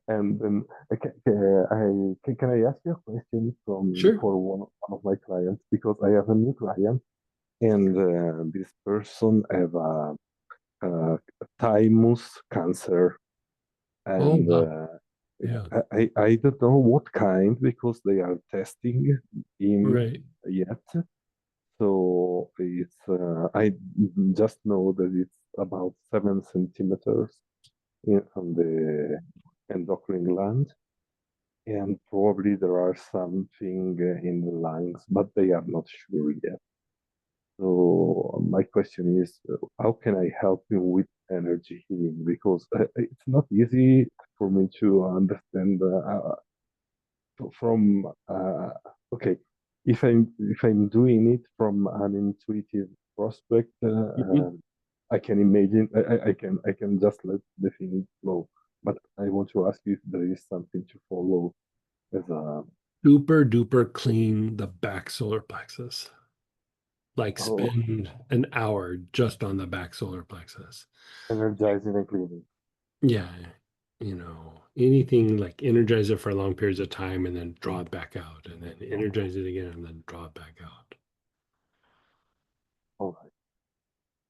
And then can I ask you a question from Sure. for one of my clients, because I have a new client, and this person have a thymus cancer, Oh, and wow. Yeah. I don't know what kind, because they are testing him Right. yet. So it's I just know that it's about 7 centimeters on the endocrine gland, and probably there are something in the lungs, but they are not sure yet. So my question is, how can I help him with energy healing? Because it's not easy for me to understand from okay, if I'm doing it from an intuitive prospect, Mhm. I can imagine I can just let the thing flow. But I want to ask you if there is something to follow as a Super duper clean the back solar plexus. Like oh, spend an hour just on the back solar plexus. energizing and cleaning. Yeah, anything like energize it for long periods of time and then draw it back out, and then energize it again and then draw it back out. All right.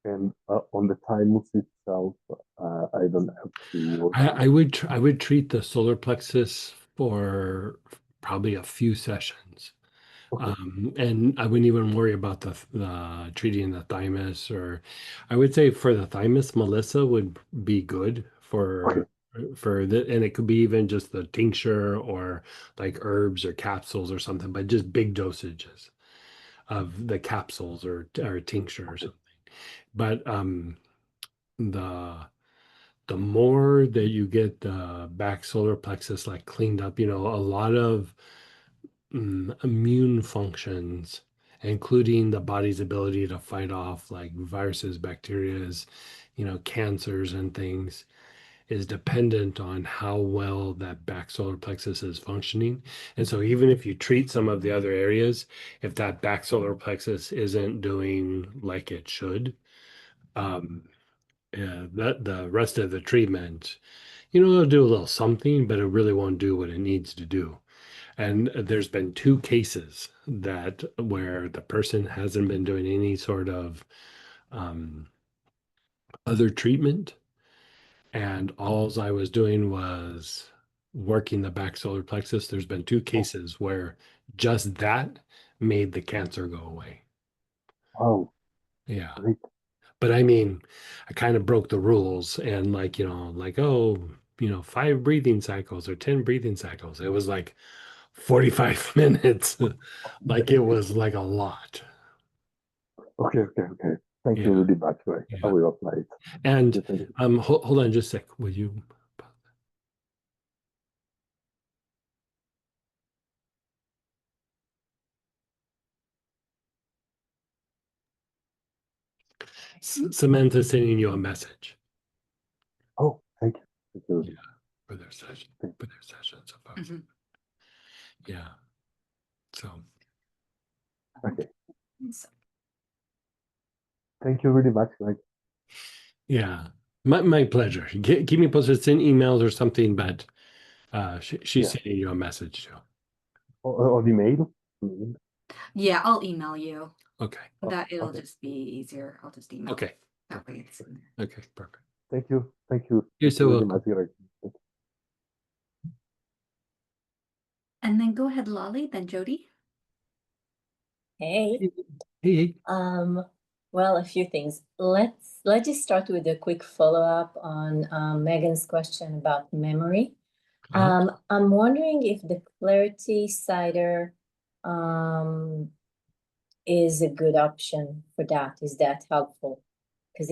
And on the thymus itself, I don't have to work. I would treat the solar plexus for probably a few sessions. Okay, And I wouldn't even worry about the treating the thymus, or I would say for the thymus, Melissa would be good okay, for the, and it could be even just the tincture or like herbs or capsules or something, but just big dosages of the capsules or tincture or okay. something. But the the more that you get the back solar plexus like cleaned up, a lot of immune functions, including the body's ability to fight off like viruses, bacterias, cancers and things, is dependent on how well that back solar plexus is functioning. And so even if you treat some of the other areas, if that back solar plexus isn't doing like it should, um, yeah, that the rest of the treatment, it'll do a little something, but it really won't do what it needs to do. And there's been two cases that where the person hasn't been doing any sort of um, other treatment, and alls I was doing was working the back solar plexus. There's been two Oh, cases where just that made the cancer go away. wow, Yeah. great. But I mean, I kind of broke the rules and like, like, oh, 5 breathing cycles or 10 breathing cycles. It was like 45 minutes. Like it was like a lot. Okay, okay, okay. Thank you Yeah. really much. I Yeah. will apply it. Thank And you, thank you. hold on just a sec. Will you Samantha's sending you a message. Oh, thank you. Thank you really Yeah, much. for their session. Thank For their session. So far. Mhm. Yeah. So Okay. So- Thank you really much. yeah. My pleasure. Keep me posted. Send emails or something, but she's Yeah. sending you a message too. On email? Yeah, I'll email you. Okay. That it'll Okay. just be easier. I'll just email. Okay. That way Perfect. it's in there. Okay. Perfect. Thank you. Thank you. You're Thank you so really welcome. much, Greg. And then go ahead, Lolly, then Jody. Hey, Hey. well, a few things. Let's just start with a quick follow-up on Megan's question about memory. I'm wondering if the Clarity cider is a good option for that. Is that helpful? Because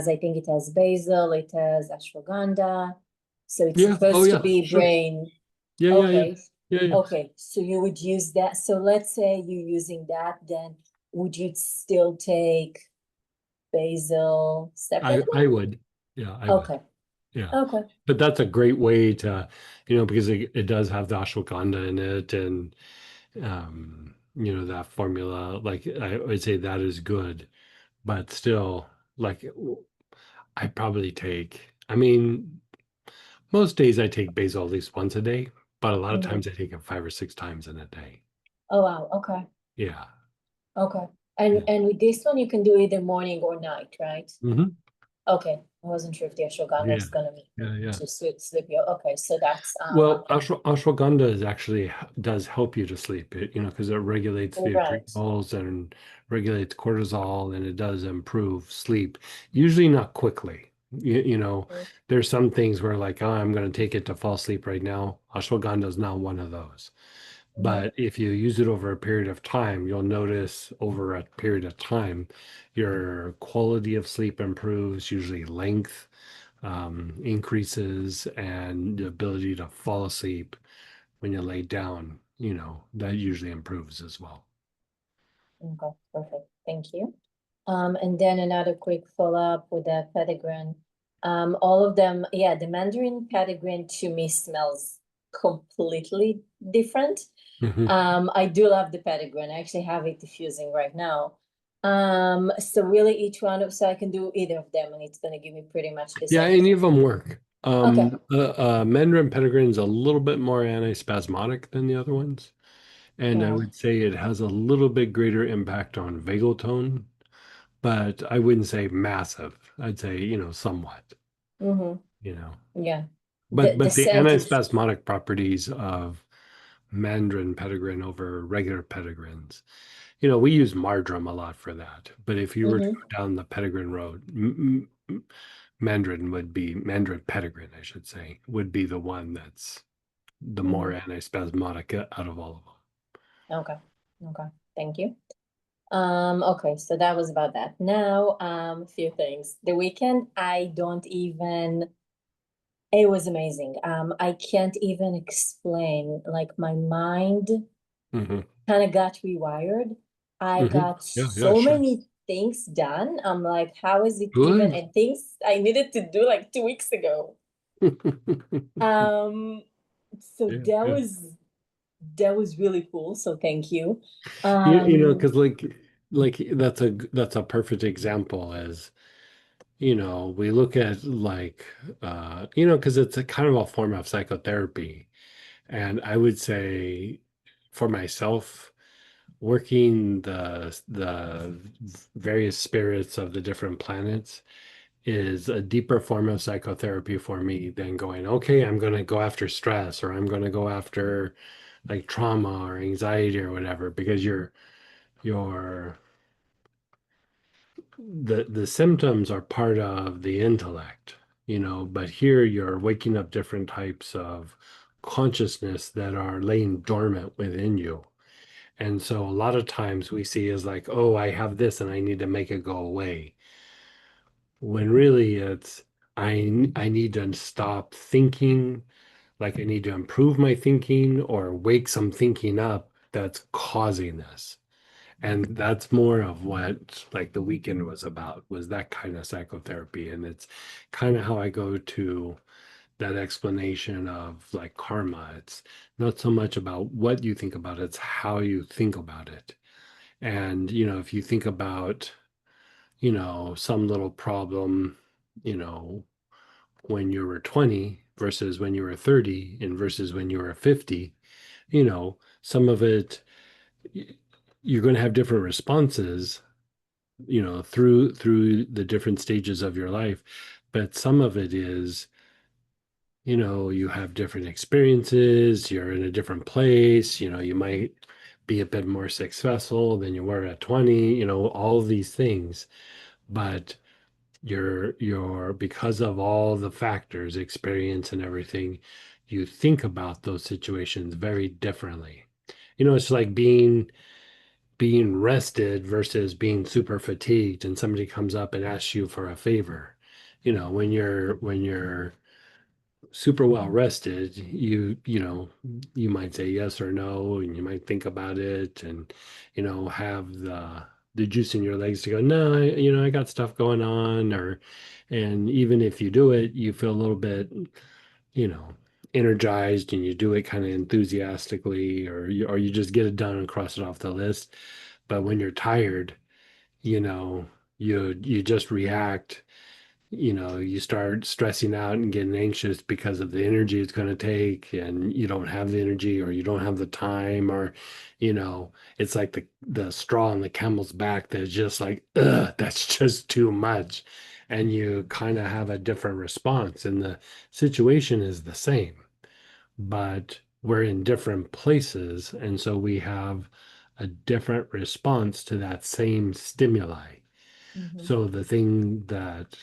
I think it has basil, it has ashwagandha, so it's Yeah. Oh supposed to yeah. be Sure. brain. Yeah. Yeah. Yeah. Okay, Yeah. Yeah. okay, so you would use that. So let's say you're using that, then would you still take basil separately? I would. Yeah. I would. Okay, Yeah. okay. But that's a great way to, because it does have the ashwagandha in it, and that formula. Like I would say that is good, but still, like I probably take. I mean, most days I take basil at least once a day, but a lot of Mhm. times I take it 5 or 6 times in a day. Oh, wow, okay, Yeah. okay. Yeah. And with this one, you can do either morning or night, right? Hmm. Okay, I wasn't sure if the ashwagandha Yeah. is gonna make Yeah. me Yeah. too sleepy. Okay, so that's Well, ashwagandha is actually does help you to sleep. It, because it regulates all the right. adrenals and regulates cortisol, and it does improve sleep. Usually not quickly. Mm. There's some things where like, oh, I'm going to take it to fall asleep right now. Ashwagandha is not one of those. But if you use it over a period of time, you'll notice over a period of time, your quality of sleep improves, usually length increases, and the ability to fall asleep when you lay down, that usually improves as well. Okay, perfect. Thank you. And then another quick follow-up with the petitgrain. All of them, yeah, the Mandarin petitgrain to me smells completely different. I do love the petitgrain. I actually have it diffusing right now. So really each one so I can do either of them and it's gonna give me pretty much the Yeah, same. any of them work. Okay. Mandarin petitgrain is a little bit more antispasmodic than the other ones. And I Yeah. would say it has a little bit greater impact on vagal tone, but I wouldn't say massive. I'd say, somewhat, you know. Yeah. But The the scent is antispasmodic properties of Mandarin petitgrain over regular petitgrains. We use marjoram a lot for that. But if you were to go down the petitgrain road, Mandarin petitgrain, I should say, would be the one that's the more antispasmodic out of all of them. Okay. Okay. Thank you. Okay, so that was about that. Now, a few things. The weekend, it was amazing. I can't even explain, like my mind Mhm. kind of got rewired. I got Yeah, so sure. many things done. I'm like, how is it even? Good. And things I needed to do like 2 weeks ago. So Yeah, that was really cool. So thank you. because like that's a perfect example as we look at like because it's a kind of a form of psychotherapy. And I would say for myself, working the various spirits of the different planets is a deeper form of psychotherapy for me than going, okay, I'm going to go after stress or I'm going to go after like trauma or anxiety or whatever, because your the symptoms are part of the intellect, but here you're waking up different types of consciousness that are laying dormant within you. And so a lot of times we see as like, oh, I have this and I need to make it go away. When really it's I need to stop thinking, like I need to improve my thinking or wake some thinking up that's causing this. And that's more of what like the weekend was about, was that kind of psychotherapy. And it's kind of how I go to that explanation of like karma. It's not so much about what you think about it, it's how you think about it. And, if you think about, some little problem, you know, when you were 20 versus when you were 30 and versus when you were 50, some of it you're going to have different responses, through the different stages of your life. But some of it is, you have different experiences, you're in a different place, you might be a bit more successful than you were at 20, all these things. But you're because of all the factors, experience and everything, you think about those situations very differently. It's like being rested versus being super fatigued and somebody comes up and asks you for a favor. When you're super well rested, you might say yes or no, and you might think about it and have the juice in your legs to go, no, I got stuff going on. And even if you do it, you feel a little bit, you know energized, and you do it kind of enthusiastically, or you just get it done and cross it off the list. But when you're tired, you know you just react. You start stressing out and getting anxious because of the energy it's going to take, and you don't have the energy, or you don't have the time, or it's like the straw on the camel's back that's just like, ugh, that's just too much. And you kind of have a different response, and the situation is the same, but we're in different places, and so we have a different response to that same stimuli. So the thing that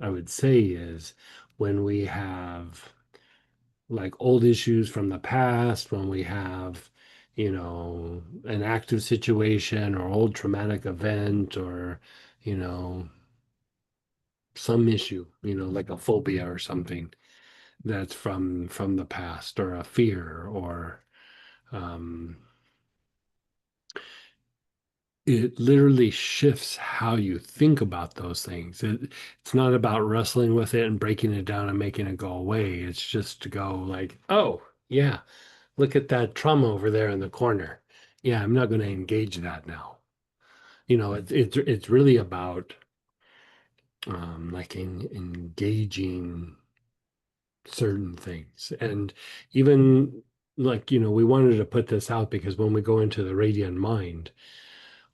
I would say is, when we have like old issues from the past, when we have, an active situation or old traumatic event or, some issue, like a phobia or something that's from the past or a fear or um, it literally shifts how you think about those things. It's not about wrestling with it and breaking it down and making it go away. It's just to go like, oh, yeah, look at that trauma over there in the corner. Yeah, I'm not going to engage that now. It's really about like engaging certain things. And even like, we wanted to put this out because when we go into the radiant mind,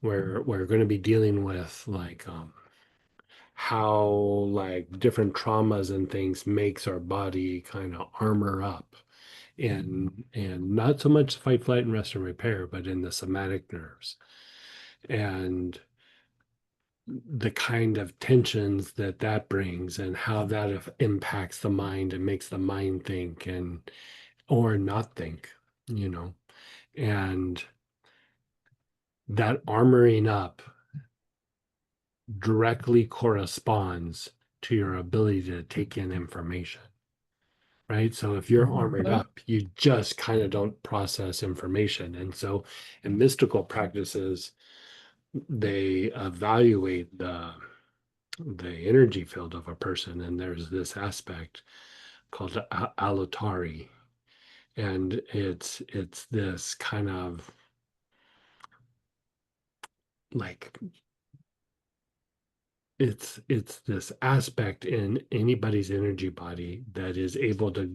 we're going to be dealing with like how like different traumas and things makes our body kind of armor up and not so much fight, flight, and rest and repair, but in the somatic nerves and the kind of tensions that brings and how that impacts the mind and makes the mind think and or not think, you know, and that armoring up directly corresponds to your ability to take in information, right? So if you're armored Mhm. up, you just kind of don't process information. And so in mystical practices, they evaluate the energy field of a person, and there's this aspect called alotari, and it's this kind of like it's this aspect in anybody's energy body that is able to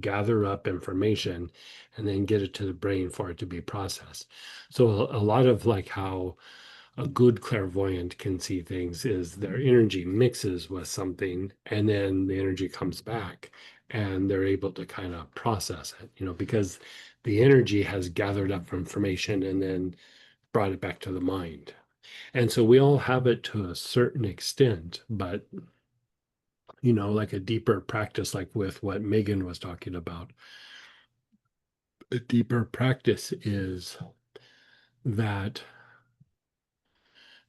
gather up information and then get it to the brain for it to be processed. So a lot of like how a good clairvoyant can see things is their energy mixes with something and then the energy comes back and they're able to kind of process it, because the energy has gathered up information and then brought it back to the mind. And so we all have it to a certain extent, but like a deeper practice, like with what Megan was talking about, a deeper practice is that,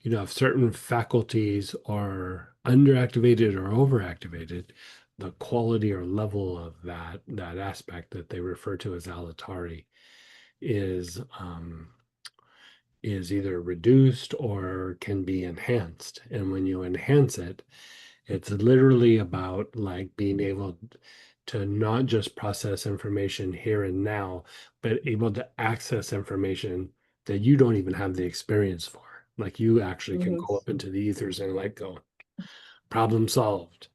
if certain faculties are underactivated or overactivated, the quality or level of that aspect that they refer to as alatari is is either reduced or can be enhanced. And when you enhance it, it's literally about like being able to not just process information here and now, but able to access information that you don't even have the experience for. Like you actually can Mhm. go up into the ethers and like go, problem solved,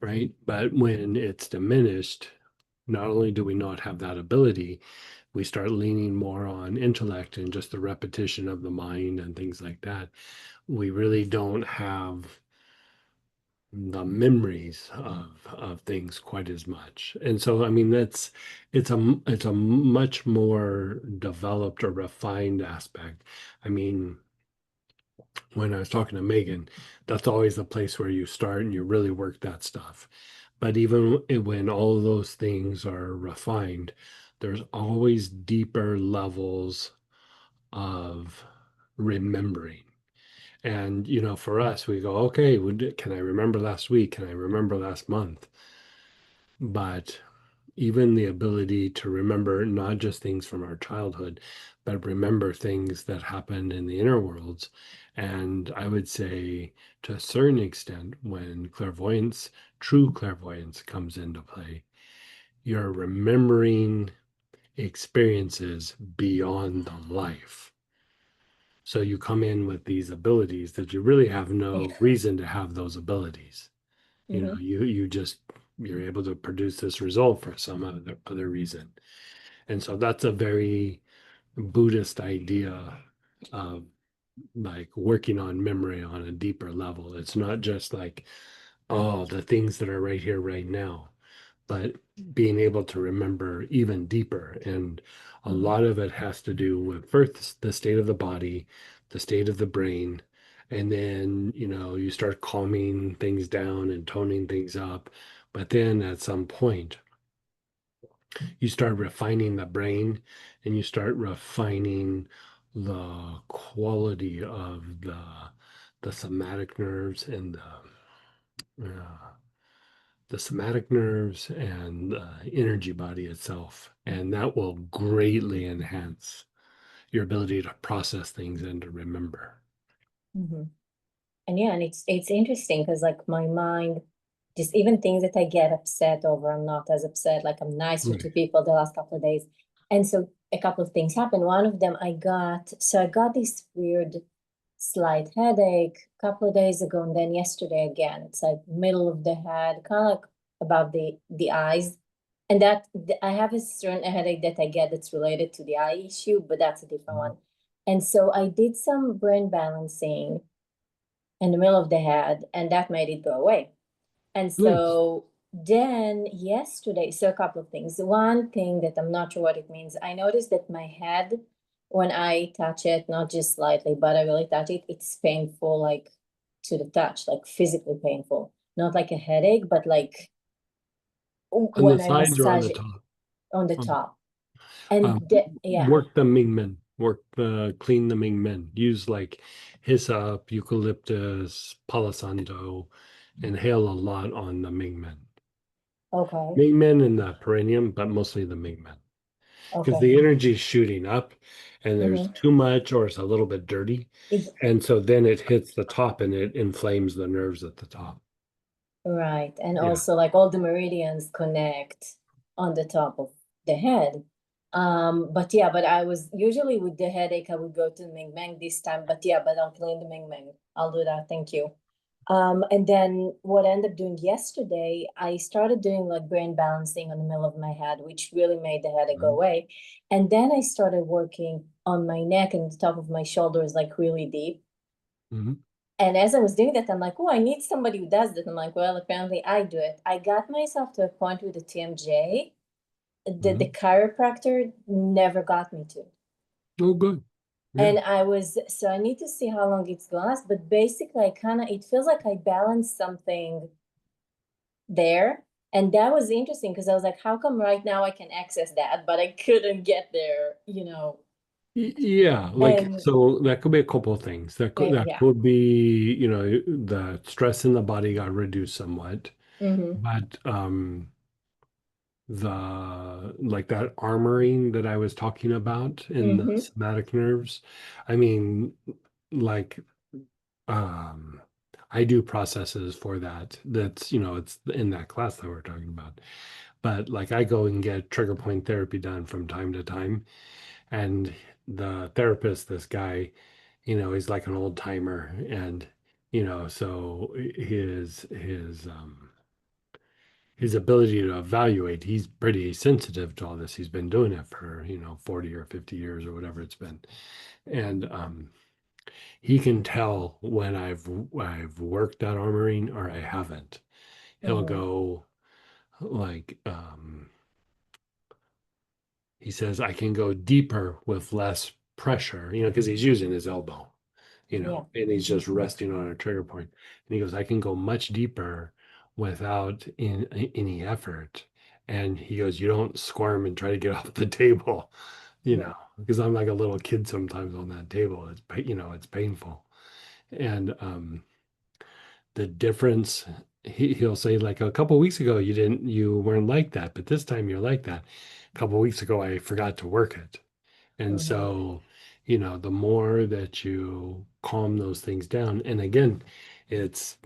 right? But when it's diminished, not only do we not have that ability, we start leaning more on intellect and just the repetition of the mind and things like that. We really don't have the memories of things quite as much. And so I mean it's a much more developed or refined aspect. I mean, when I was talking to Megan, that's always the place where you start and you really work that stuff. But even when all of those things are refined, there's always deeper levels of remembering. And, for us, we go, okay, can I remember last week? Can I remember last month? But even the ability to remember not just things from our childhood, but remember things that happened in the inner worlds. And I would say to a certain extent, when clairvoyance, true clairvoyance comes into play, you're remembering experiences beyond the life. So you come in with these abilities that you really have no reason to have those abilities. Mhm. You're able to produce this result for some other reason. And so that's a very Buddhist idea of like working on memory on a deeper level. It's not just like, oh, the things that are right here, right now, but being able to remember even deeper. And a lot of it has to do with first the state of the body, the state of the brain, and then, you start calming things down and toning things up. But then at some point, you start refining the brain, and you start refining the quality of the somatic nerves and the somatic nerves and the energy body itself. And that will greatly enhance your ability to process things and to remember. Mhm. And yeah, and it's interesting because like my mind, just even things that I get upset over, I'm not as upset. Like I'm nicer to Right. people the last couple of days. And so a couple of things happened. One of them I got this weird slight headache a couple of days ago, and then yesterday again. It's like middle of the head, kind of like above the eyes. And that I have a certain headache that I get that's related to the eye issue, but that's a different one. And so I did some brain balancing in the middle of the head, and that made it go away. And Good. so then yesterday, so a couple of things. One thing that I'm not sure what it means, I noticed that my head, when I touch it, not just slightly, but I really touch it, it's painful, like to the touch, like physically painful. Not like a headache, but like On the when I sides or on massage the it top? on the Um, top. And yeah, Work the Mingmen. Clean the Mingmen. Use like hyssop, eucalyptus, palo santo, and hail a lot on the Mingmen. okay, Mingmen and the perineum, but mostly the Mingmen. Because okay. the energy is shooting up and there's Mm-hmm. too much or it's a little bit dirty. And so then it hits the top and it inflames the nerves at the top. Right. And Yeah. also like all the meridians connect on the top of the head. But yeah, but I was usually with the headache, I would go to Ming Meng this time. But yeah, but I'll clean the Ming Meng. I'll do that. Thank you. And then what I ended up doing yesterday, I started doing like brain balancing on the middle of my head, which really made the headache go away. And then I started working on my neck and the top of my shoulders, like really deep. Mm-hmm. And as I was doing that, I'm like, oh, I need somebody who does that. I'm like, well, apparently I do it. I got myself to a point with the TMJ that the chiropractor never got me to. Oh, good. Yeah. And so I need to see how long it's gonna last. But basically, it feels like I balanced something there. And that was interesting because I was like, how come right now I can access that, but I couldn't get there, Yeah, like And so that could be a couple of things. That yeah. could be, the stress in the body got reduced somewhat, Mm-hmm. but the like that armoring that I was talking about in the Mm-hmm. somatic nerves, I mean, like um I do processes for that. That's, it's in that class that we're talking about. But like I go and get trigger point therapy done from time to time. And the therapist, this guy, he's like an old timer. And, so his ability to evaluate, he's pretty sensitive to all this. He's been doing it for, 40 or 50 years or whatever it's been. And he can tell when I've worked that armoring or I haven't. He'll Mm-hmm. go like he says I can go deeper with less pressure, because he's using his elbow, Yeah. and he's just resting on a trigger point. And he goes, I can go much deeper without any effort. And he goes, you don't squirm and try to get off the table, Yeah. because I'm like a little kid sometimes on that table. It's painful. And the difference, he'll say like a couple weeks ago you weren't like that, but this time you're like that. A couple weeks ago I forgot to work it. And Mm-hmm. so, the more that you calm those things down, and again, it's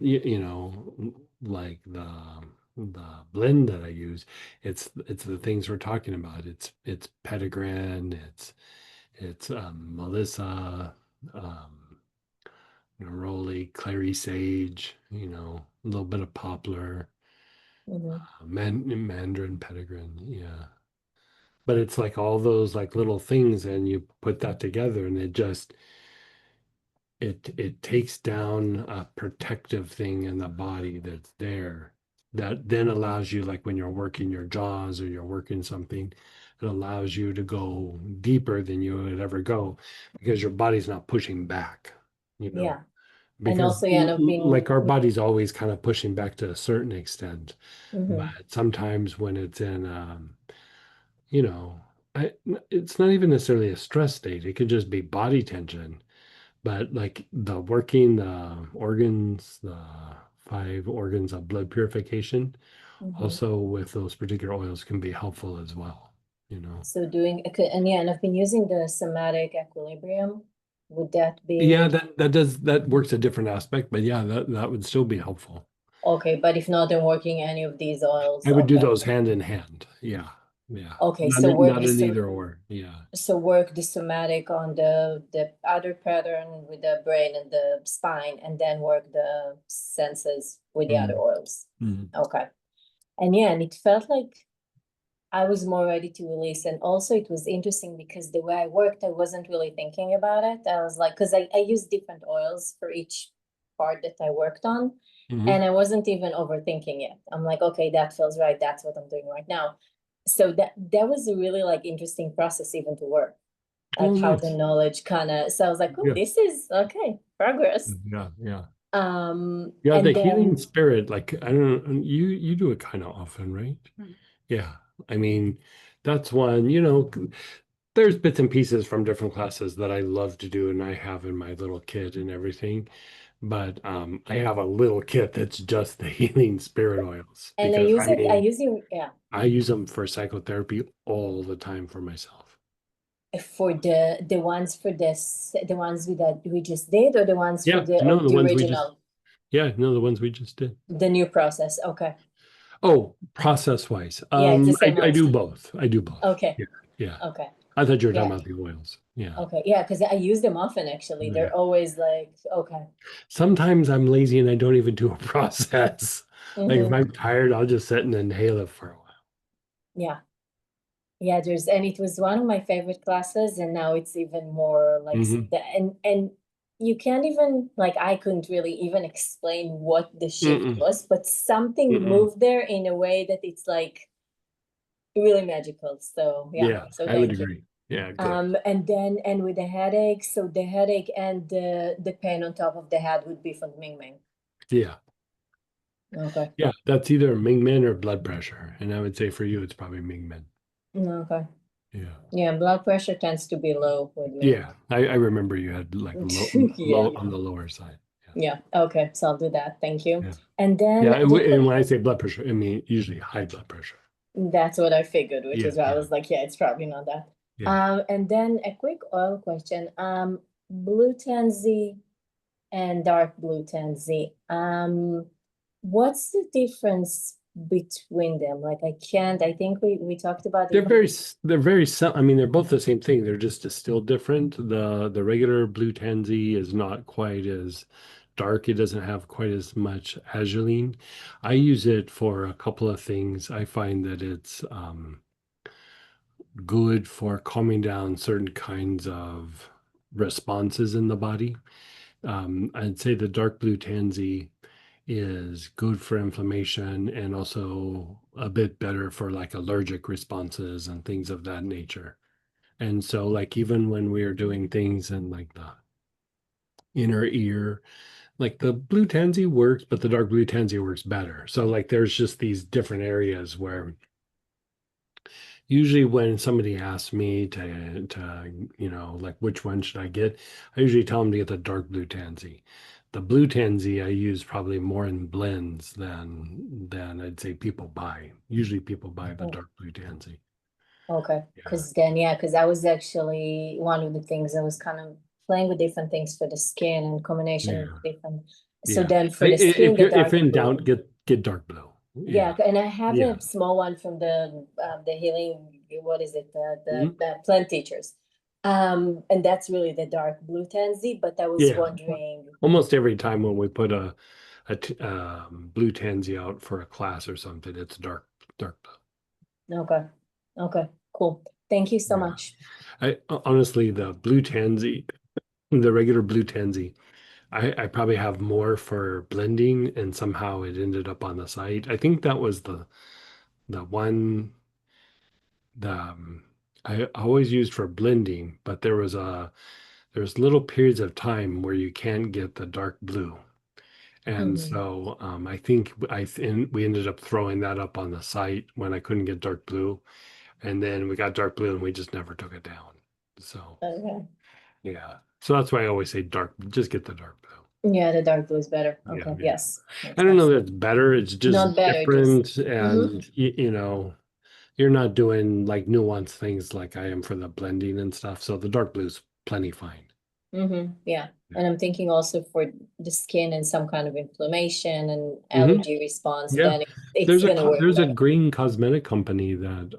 like the blend that I use, it's the things we're talking about. It's Petitgrain, it's Melissa, neroli, clary sage, a little bit of poplar, Mm-hmm. mandarin petitgrain, yeah. But it's like all those like little things, and you put that together, and it takes down a protective thing in the body that's there that then allows you, like when you're working your jaws or you're working something, it allows you to go deeper than you would ever go because your body's not pushing back, you know. Yeah. And Because also, yeah, I've been, like our body's always kind of pushing back to a certain extent, mm-hmm. but sometimes when it's in you know, it's not even necessarily a stress state. It could just be body tension. But like the working the organs, the 5 organs of blood purification, Mhm. also with those particular oils can be helpful as well, you know. So doing, okay, and yeah, and I've been using the somatic equilibrium. Would that Yeah, be that works a different aspect, but yeah, that would still be helpful. okay? But if not, then working any of these oils. I would do Okay. those hand in hand. Yeah. Yeah. Okay, Not so work not the an either or. Yeah. so work the somatic on the other pattern with the brain and the spine, and then work the senses with the other Mm. oils. Mm. Okay. And yeah, and it felt like I was more ready to release. And also it was interesting because the way I worked, I wasn't really thinking about it. I was like, because I use different oils for each part that I worked on. Mhm. And I wasn't even overthinking it. I'm like, okay, that feels right. That's what I'm doing right now. So that was a really like interesting process even to work. Oh, Like how the nice. knowledge kind of, so I was like, oh, Yeah. this is okay, progress. Yeah. Yeah. Yeah, And the healing then spirit, like I don't know, you do it kind of often, right? Mhm. Yeah. I mean, that's one, there's bits and pieces from different classes that I love to do and I have in my little kit and everything. But I have a little kit that's just the healing spirit oils and because I use it, yeah, I use them for psychotherapy all the time for myself. for the ones for this, the ones that we just did, or the ones for Yeah, no, the the ones we just original, no, the ones we just did. the new process. Okay. Oh, process wise. Yeah, it's the same I oils. do both. I do both. Okay. Yeah. Yeah. Okay. I thought you were talking Yeah. about the oils. Yeah. Okay. Yeah, because I use them often actually. Yeah. They're always like, okay. Sometimes I'm lazy and I don't even do a process. Like if Mhm. I'm tired, I'll just sit and inhale it for a while. Yeah. Yeah, and it was one of my favorite classes, and now it's even more like Mhm. and you can't even like I couldn't really even explain what the shift Mm-mm. was, but something Mm-mm. moved there in a way that it's like really magical. So yeah, Yeah, so I would thank you. agree. Yeah, good. And then and with the headache, so the headache and the pain on top of the head would be from Ming Ming. Yeah. Okay. Yeah, that's either Mingmen or blood pressure. And I would say for you, it's probably Mingmen. Okay. Yeah. Yeah, blood pressure tends to be low with me. Yeah. I remember you had like low, Yeah. on the lower side. Yeah. Okay. So I'll do that. Thank you. Yeah. And then Yeah. And when I say blood pressure, I mean usually high blood pressure. that's what I figured, which Yeah. is why I Yeah. was like, yeah, it's probably not that. Yeah. And then a quick oil question. Blue tansy and dark blue tansy. What's the difference between them? Like I think we talked about it. I mean, they're both the same thing. They're just still different. The regular blue tansy is not quite as dark. It doesn't have quite as much azulene. I use it for a couple of things. I find that it's good for calming down certain kinds of responses in the body. I'd say the dark blue tansy is good for inflammation and also a bit better for like allergic responses and things of that nature. And so, like, even when we are doing things in like the inner ear, like the blue tansy works, but the dark blue tansy works better. So, like, there's just these different areas where usually when somebody asks me like which one should I get, I usually tell them to get the dark blue tansy. The blue tansy I use probably more in blends than I'd say people buy. Usually people buy the dark blue tansy. Okay, Yeah. because I was actually one of the things I was kind of playing with different things for the skin and combination of Yeah. different. So Yeah. then for the skin, If the you're if dark in blue. doubt, get dark blue. Yeah, Yeah. and I have Yeah. a small one from the healing, what is it, Mhm. the plant teachers. And that's really the dark blue tansy, but I was Yeah. wondering, Almost every time when we put blue tansy out for a class or something, it's dark blue. okay, okay, cool. Thank you so Yeah. much. I honestly, the blue tansy, the regular blue tansy, I probably have more for blending, and somehow it ended up on the site. I think that was the one the I always used for blending, but there's little periods of time where you can't get the dark blue. And Mhm. so I think we ended up throwing that up on the site when I couldn't get dark blue. and then we got dark blue and we just never took it down. So Okay. yeah. So that's why I always say dark, just get the dark blue. Yeah, the dark blue is better. Yeah, Okay, yeah. yes. Makes I don't know sense. that it's better, it's just Not better, just different, and you know, you're not doing like nuanced things like I am for the blending and stuff. So the dark blue's plenty fine. Yeah. And I'm thinking also for the skin and some kind of inflammation and Mhm. allergy response, Yeah. then it's gonna work There's a better. green cosmetic company that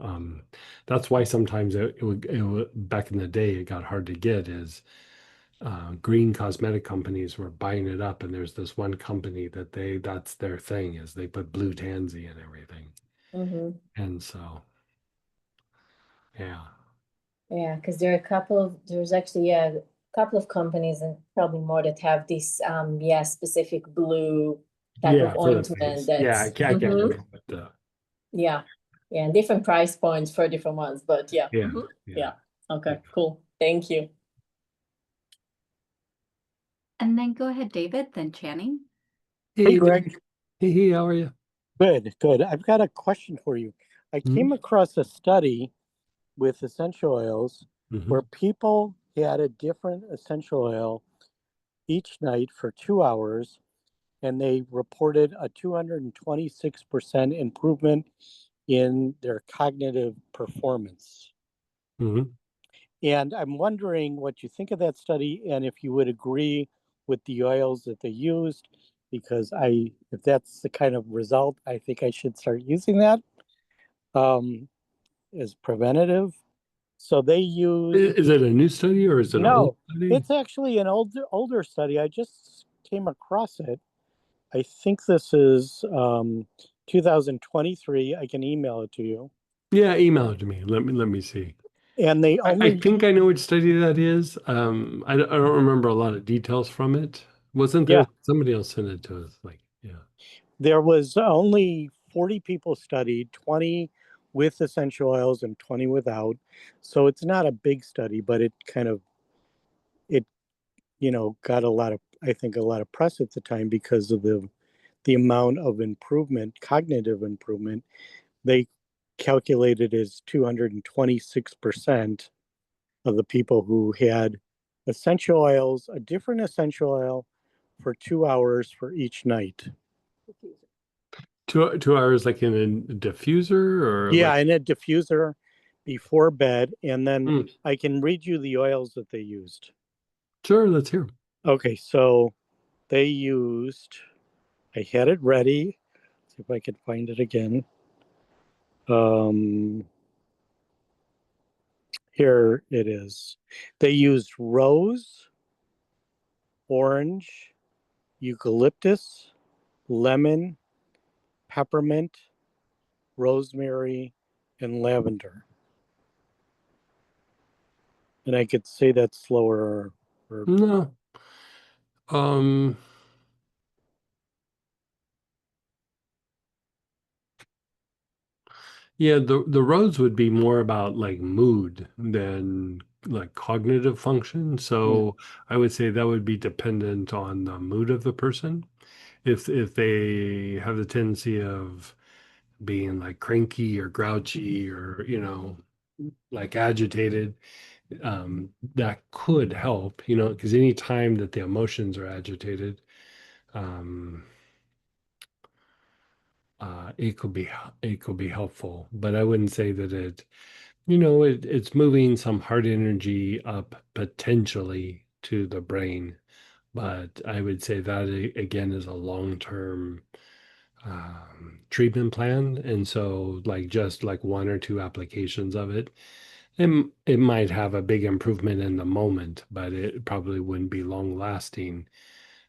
that's why sometimes it would back in the day it got hard to get is green cosmetic companies were buying it up, and there's this one company that that's their thing is they put blue tansy and everything. And so yeah. Yeah, because there are there's actually, a couple of companies and probably more that have this, specific blue type of Yeah, for the ointment face. Yeah, that's, I can't remember what the yeah, yeah, different price points for different ones, but yeah. yeah, Yeah, okay, yeah. cool. Thank you. And then go ahead, David, then Channing. Hey, Greg. Hey, how are you? Good, good. I've got a question for you. I came across a study with essential oils where people had a different essential oil each night for 2 hours, and they reported a 226% improvement in their cognitive performance. And I'm wondering what you think of that study and if you would agree with the oils that they used, because if that's the kind of result, I think I should start using that as preventative. So they use, Is it a new study or is it an old no, study? it's actually an older study. I just came across it. I think this is 2023. I can email it to you. Yeah, email it to me. Let me see. And they I only, think I know which study that is. I don't remember a lot of details from it. Wasn't there yeah, somebody else sent it to us? Like, yeah. there was only 40 people studied, 20 with essential oils and 20 without. So it's not a big study, but it kind of, it, got I think a lot of press at the time because of the amount of improvement, cognitive improvement. They calculated as 226% of the people who had essential oils, a different essential oil for 2 hours for each night. 2 hours like in a diffuser or Yeah, like in a diffuser before bed. And then Hmm. I can read you the oils that they used. Sure, let's hear 'em. Okay, so they used, I had it ready. See if I can find it again. Here it is. They used rose, orange, eucalyptus, lemon, peppermint, rosemary, and lavender. And I could say that slower. No. Um Yeah, the roads would be more about like mood than like cognitive function. So I would say that would be dependent on the mood of the person. If they have the tendency of being like cranky or grouchy or like agitated, that could help, because any time that the emotions are agitated, um, it could be helpful. But I wouldn't say that it's moving some heart energy up potentially to the brain, but I would say that again is a long-term treatment plan. And so, like, just like one or two applications of it might have a big improvement in the moment, but it probably wouldn't be long lasting.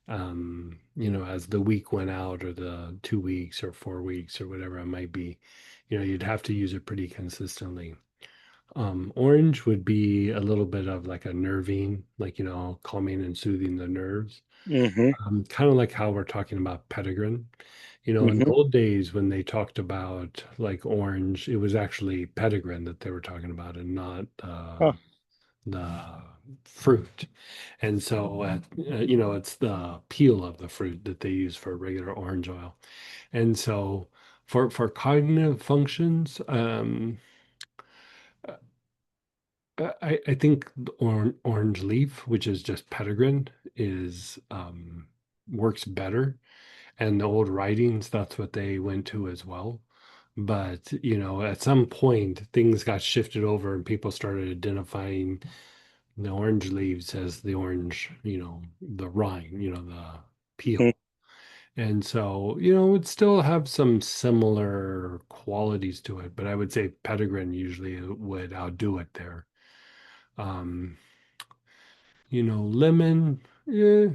As the week went out or the 2 weeks or 4 weeks or whatever it might be, you'd have to use it pretty consistently. Orange would be a little bit of like a nervine, like, calming and soothing the nerves. Kind of like how we're talking about Petitgrin. In the old days when they talked about like orange, it was actually Petitgrin that they were talking about and not the fruit. And so, it's the peel of the fruit that they use for regular orange oil. And so for cognitive functions, I think the orange leaf, which is just petitgrin, is works better. And the old writings, that's what they went to as well. But, at some point things got shifted over and people started identifying the orange leaves as the orange, the rind, the peel. And so, it still have some similar qualities to it, but I would say petitgrin usually would outdo it there. Um, lemon, yeah.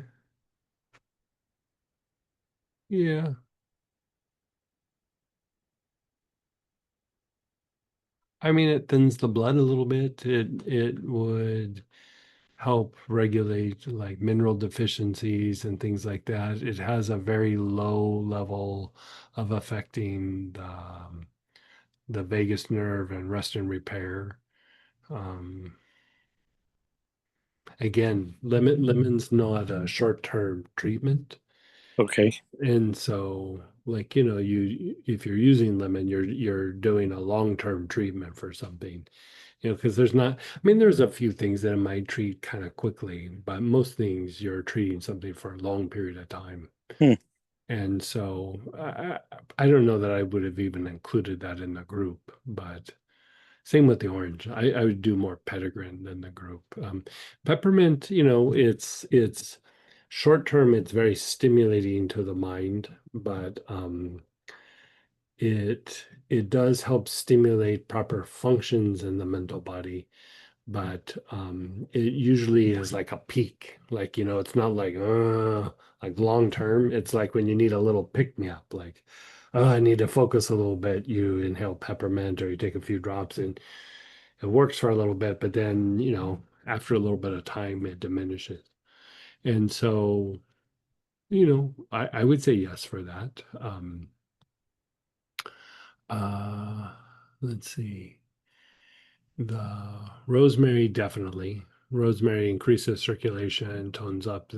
I mean, it thins the blood a little bit. It would help regulate like mineral deficiencies and things like that. It has a very low level of affecting the vagus nerve and rest and repair. Um, Again, lemon's not a short-term treatment. Okay. And so, like, you if you're using lemon, you're doing a long-term treatment for something. Because I mean, there's a few things that it might treat kind of quickly, but most things you're treating something for a long period of time. Hmm. And so I don't know that I would have even included that in the group, but same with the orange. I would do more petitgrin than the group. Peppermint, it's short term, it's very stimulating to the mind, but it does help stimulate proper functions in the mental body, but it usually is like a peak. Like, it's not like long term. It's like when you need a little pick me up, like, oh, I need to focus a little bit. You inhale peppermint or you take a few drops and it works for a little bit, but then, after a little bit of time, it diminishes. And so, I would say yes for that. Uh, let's see. The rosemary, definitely. Rosemary increases circulation, tones up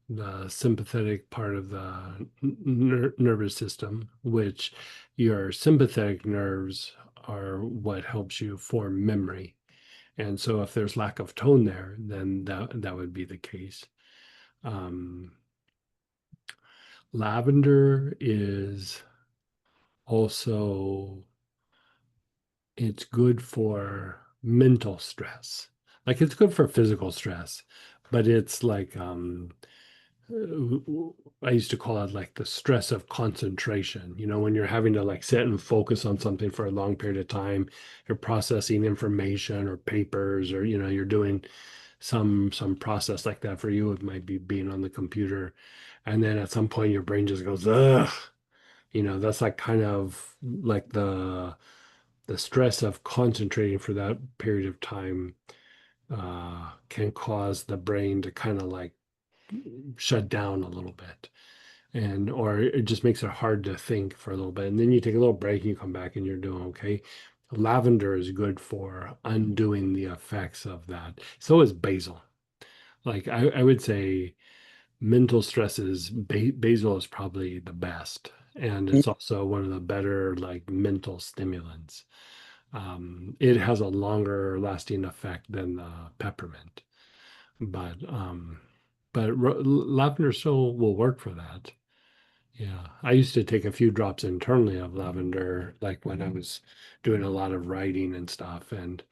the sympathetic part of the nervous system, which your sympathetic nerves are what helps you form memory. And so if there's lack of tone there, then that would be the case. Um, Lavender is also it's good for mental stress. Like it's good for physical stress, but it's like I used to call it like the stress of concentration. When you're having to like sit and focus on something for a long period of time, you're processing information or papers, or you're doing some process like that. For you, it might be being on the computer, and then at some point your brain just goes, ugh. That's like kind of like the stress of concentrating for that period of time can cause the brain to kind of like shut down a little bit, and or it just makes it hard to think for a little bit, and then you take a little break and you come back and you're doing okay. Lavender is good for undoing the effects of that. So is basil. Like I would say mental stresses, basil is probably the best, and it's also one of the better like mental stimulants. It has a longer lasting effect than the peppermint, but lavender still will work for that. Yeah, I used to take a few drops internally of lavender, like when I was doing a lot of writing and stuff, and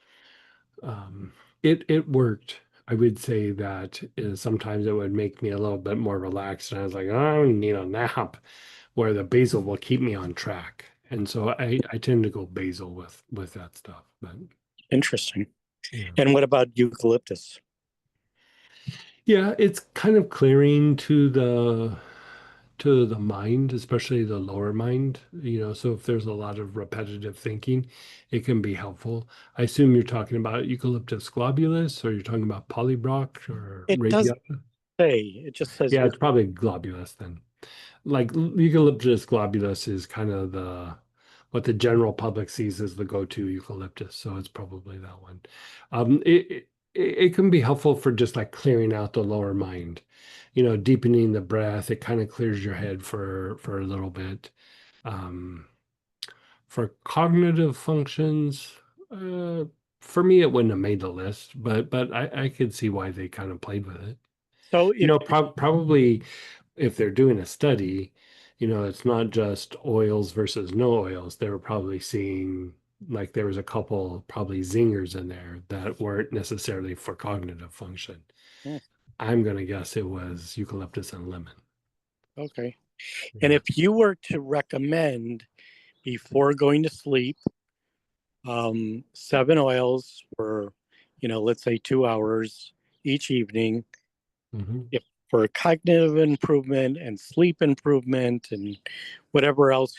um, it worked. I would say that sometimes it would make me a little bit more relaxed, and I was like, oh, I need a nap, where the basil will keep me on track. And so I tend to go basil with that stuff. But Interesting. yeah. And what about eucalyptus? Yeah, it's kind of clearing to the mind, especially the lower mind. So if there's a lot of repetitive thinking, it can be helpful. I assume you're talking about Eucalyptus globulus, or you're talking about Polybroch or It doesn't radiata. say. It just says Yeah, it's probably globulus then. Like Eucalyptus globulus is kind of what the general public sees as the go-to eucalyptus, so it's probably that one. It can be helpful for just like clearing out the lower mind, deepening the breath. It kind of clears your head for a little bit. Um, for cognitive functions, for me, it wouldn't have made the list, but I could see why they kind of played with it. So You know, probably if they're doing a study, you know, it's not just oils versus no oils. They were probably seeing like there was a couple probably zingers in there that weren't necessarily for cognitive function. Hmm. I'm gonna guess it was eucalyptus and lemon. Okay. And if you were to recommend before going to sleep, 7 oils for, let's say 2 hours each evening, Mm-hmm. if for cognitive improvement and sleep improvement and whatever else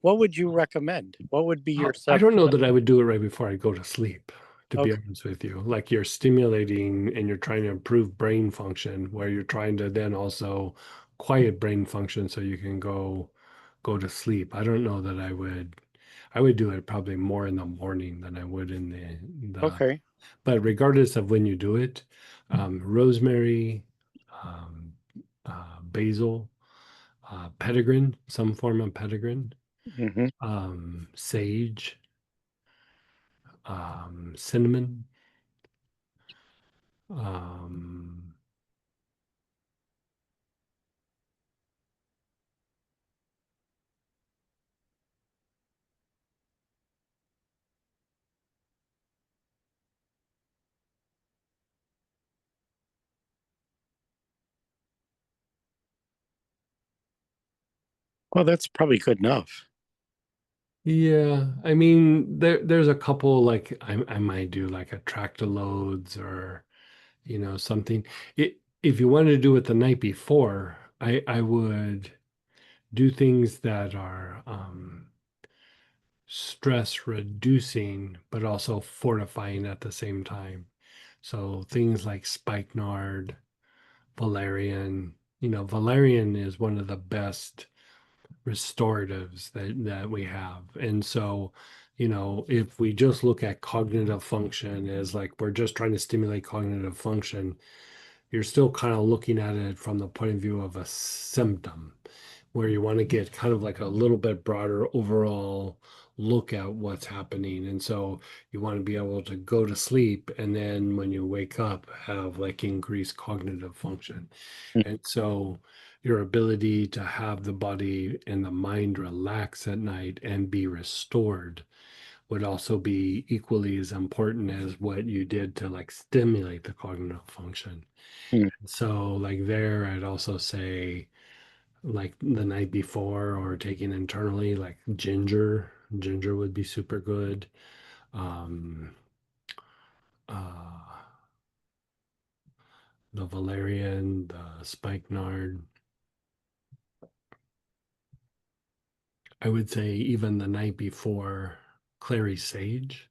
what would you recommend? What would be your I don't know seven? that I would do it right before I go to sleep, to be Okay. honest with you. Like you're stimulating and you're trying to improve brain function, where you're trying to then also quiet brain function so you can go to sleep. I don't know that I would do it probably more in the morning than I would in the Okay. but regardless of when you do it, rosemary, um, basil, petitgrain, some form of petitgrain, Hmm. sage, cinnamon, um, Well, that's probably good enough. yeah, I mean there's a couple like I might do like a tractaloads or you know something. If you wanted to do it the night before, I would do things that are stress reducing but also fortifying at the same time. So things like spikenard, valerian. You know, valerian is one of the best restoratives that we have. And so, you know, if we just look at cognitive function as like we're just trying to stimulate cognitive function, you're still kind of looking at it from the point of view of a symptom, where you want to get kind of like a little bit broader overall look at what's happening. And so you want to be able to go to sleep and then when you wake up, have like increased cognitive function. And so your ability to have the body and the mind relax at night and be restored would also be equally as important as what you did to like stimulate the cognitive function. Mm. So like there, I'd also say like the night before or taking internally like ginger would be super good. um uh the valerian, the spikenard, I would say even the night before clary sage,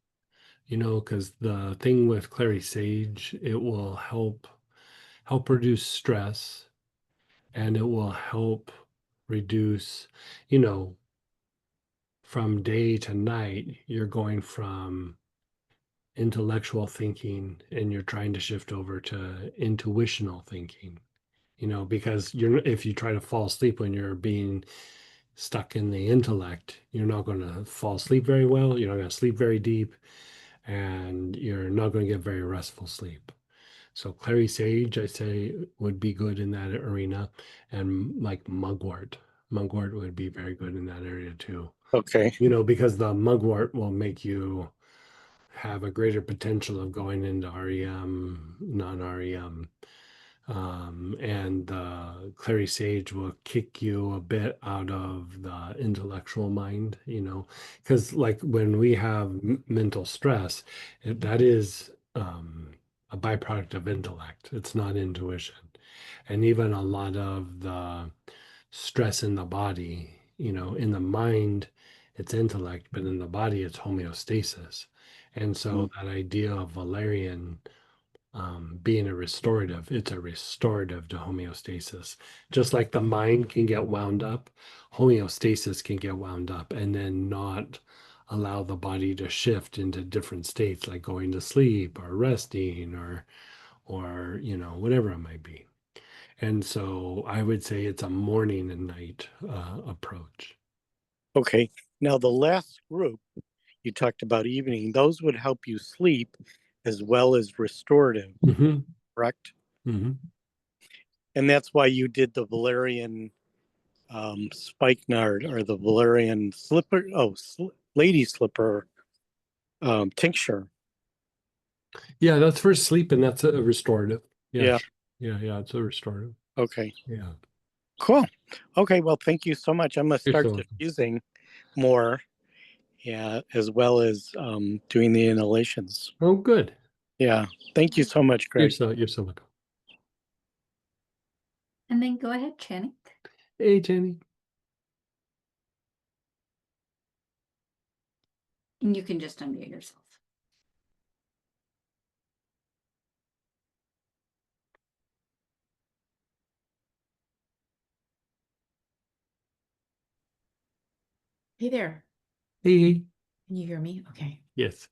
you know, because the thing with clary sage, it will help reduce stress and it will help reduce, you know, from day to night, you're going from intellectual thinking and you're trying to shift over to intuitional thinking, you know, because you're if you try to fall asleep when you're being stuck in the intellect, you're not going to fall asleep very well, you're not going to sleep very deep, and you're not going to get very restful sleep. So clary sage, I say, would be good in that arena, and like mugwort would be very good in that area too. Okay. You know, because the mugwort will make you have a greater potential of going into REM, non-REM. And the clary sage will kick you a bit out of the intellectual mind, you know, because like when we have mental stress, that is a byproduct of intellect. It's not intuition. And even a lot of the stress in the body, you know, in the mind, it's intellect, but in the body, it's homeostasis. And so Mm. that idea of valerian being a restorative, it's a restorative to homeostasis. Just like the mind can get wound up, homeostasis can get wound up and then not allow the body to shift into different states, like going to sleep or resting or you know whatever it might be. And so I would say it's a morning and night approach. Okay. Now the last group, you talked about evening, those would help you sleep as well as restorative, correct? And that's why you did the valerian spikenard or the valerian slipper, lady slipper tincture. Yeah, that's for sleep, and that's a restorative. Yeah. Yeah, it's a restorative. Okay. Yeah. Cool. Okay, well, thank you so much. I'm gonna You're start so welcome. diffusing more, as well as doing the inhalations. Oh, good. Yeah. Thank you so much, Greg. You're so welcome. And then go ahead, Channing. Hey, Jenny. And you can just unmute yourself. Hey there. Hey. Can you hear me? Okay. Yes.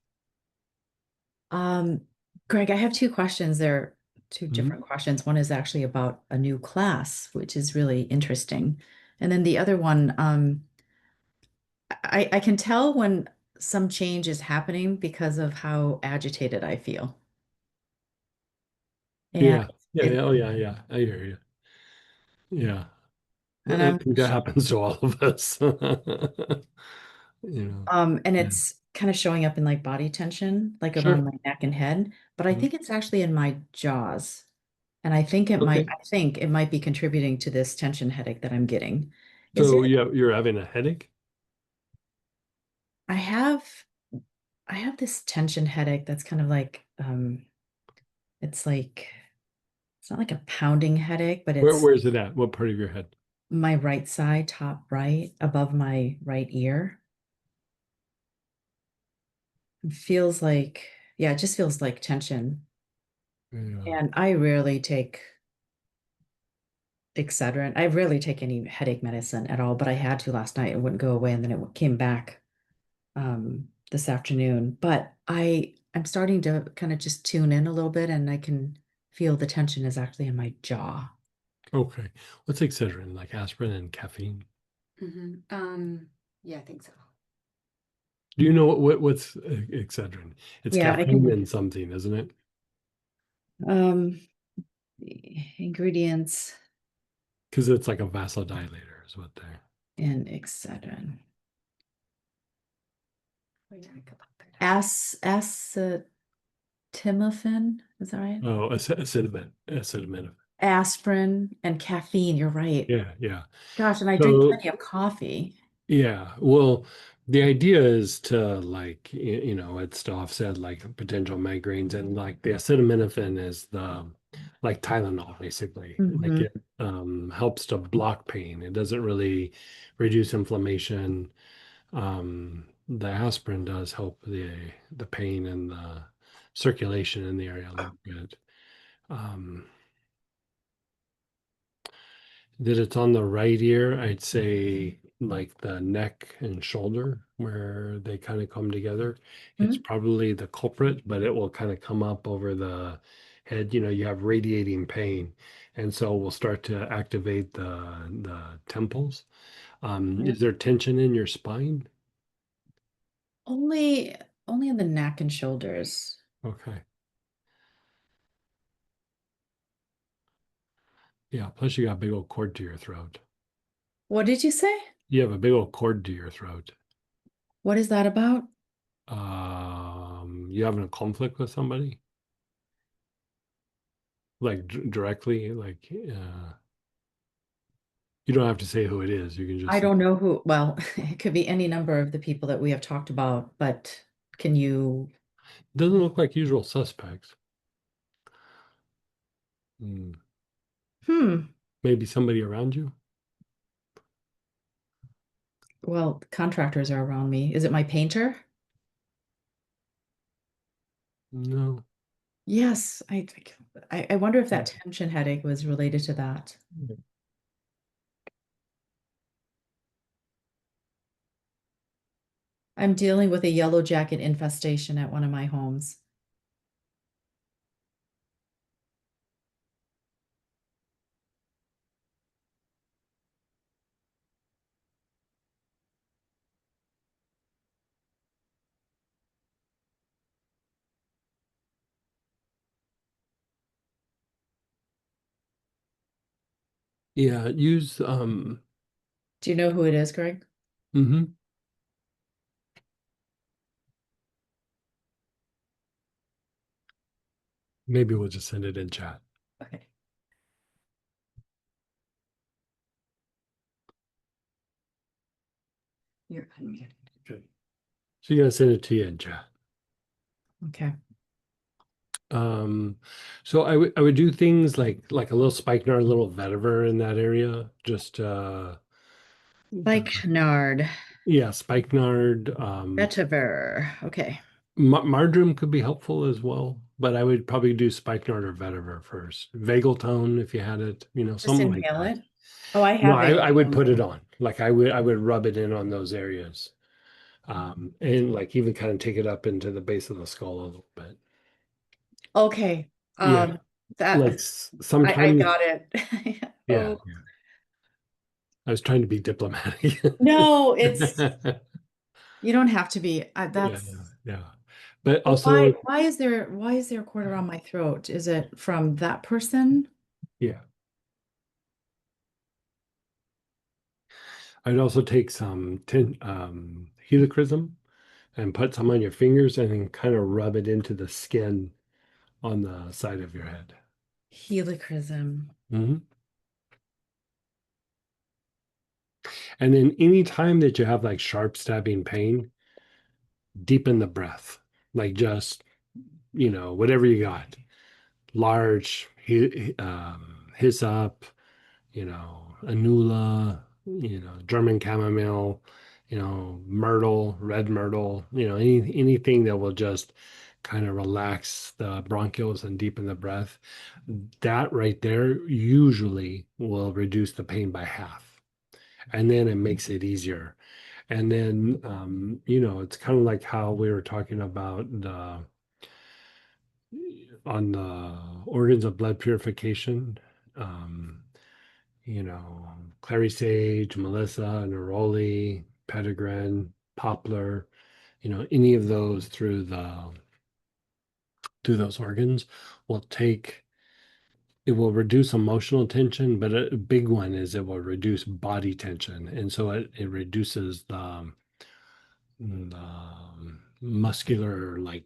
Greg, I have two questions. They're two different questions. One is actually about a new class, which is really interesting. And then the other one, I can tell when some change is happening because of how agitated I feel. And Yeah. Oh, yeah. I hear you. Yeah. and I I'm think that happens to all of us. and Yeah. it's kind of showing up in like body tension, like Sure. around my neck and head, but I Mhm. think it's actually in my jaws. And I think Okay. it might be contributing to this tension headache that I'm getting. Is So it, you're having a headache? I have this tension headache that's kind of like it's like it's not like a pounding headache, but it's Where's it at? What part of your head? my right side, top right, above my right ear. It feels like, yeah, it just feels like tension. Yeah. And I rarely take Excedrin. I rarely take any headache medicine at all, but I had to last night. It wouldn't go away, and then it came back this afternoon. But I'm starting to kind of just tune in a little bit, and I can feel the tension is actually in my jaw. Okay. What's Excedrin? Like aspirin and caffeine? Yeah, I think so. Do you know what's Excedrin? It's Yeah, I caffeine can. and something, isn't it? Ingredients Because it's like a vasodilator, is what they're. in Excedrin. Acetaminophen, is that right? Oh, acetaminophen. Aspirin and caffeine, you're right. Yeah. Gosh, and I drink So plenty of coffee. yeah, well, the idea is to like it's to offset like potential migraines, and like the acetaminophen is the like Tylenol basically. Like Mm-hmm. it helps to block pain. It doesn't really reduce inflammation. The aspirin does help the pain and the circulation in the area a little bit. Um, that it's on the right ear, I'd say like the neck and shoulder where they kind of come together. It's probably the culprit, but it will kind of come up over the head. You have radiating pain. And so we'll start to activate the temples. Is there tension in your spine? Only in the neck and shoulders. Okay. Yeah. Plus you got a big old cord to your throat. What did you say? You have a big old cord to your throat. What is that about? You having a conflict with somebody? Like directly, like you don't have to say who it is. You can just I say, don't know who. Well, it could be any number of the people that we have talked about, but can you? doesn't look like usual suspects. Hmm. Maybe somebody around you? Well, contractors are around me. Is it my painter? No. Yes, I wonder if that tension headache was related to that. I'm dealing with a yellow jacket infestation at one of my homes. Yeah, use Do you know who it is, Greg? mhm. Maybe we'll just send it in chat. Okay. You're unmuted. Okay. So you're gonna send it to you in chat. Okay. So I would do things like a little spikenard, a little vetiver in that area. Just Spikenard. yeah, spikenard. Vetiver. Okay. Marjoram could be helpful as well, but I would probably do spikenard or vetiver first. Vagal tone if you had it, Just something like inhale that. it. Oh, I No, have I would it. put it on. Like I would rub it in on those areas. And like even kind of take it up into the base of the skull a little bit. Okay. Yeah. That Like I sometimes, got it. yeah, Oh yeah. I was trying to be diplomatic. no, it's you don't have to be. Yeah, That's yeah. But but also, why is there a cord around my throat? Is it from that person? yeah, I'd also take some helichrysum and put some on your fingers and then kind of rub it into the skin on the side of your head. Helichrysum. Mhm. And then any time that you have like sharp stabbing pain, deepen the breath. Like just, whatever you got. Large, hyssop, anula, German chamomile, myrtle, red myrtle, anything that will just kind of relax the bronchioles and deepen the breath. That right there usually will reduce the pain by half. And then it makes it easier. And then, it's kind of like how we were talking about on the organs of blood purification. Um, clary sage, melissa, neroli, petitgrain, poplar, any of those through those organs will take it will reduce emotional tension, but a big one is it will reduce body tension. And so it reduces the muscular like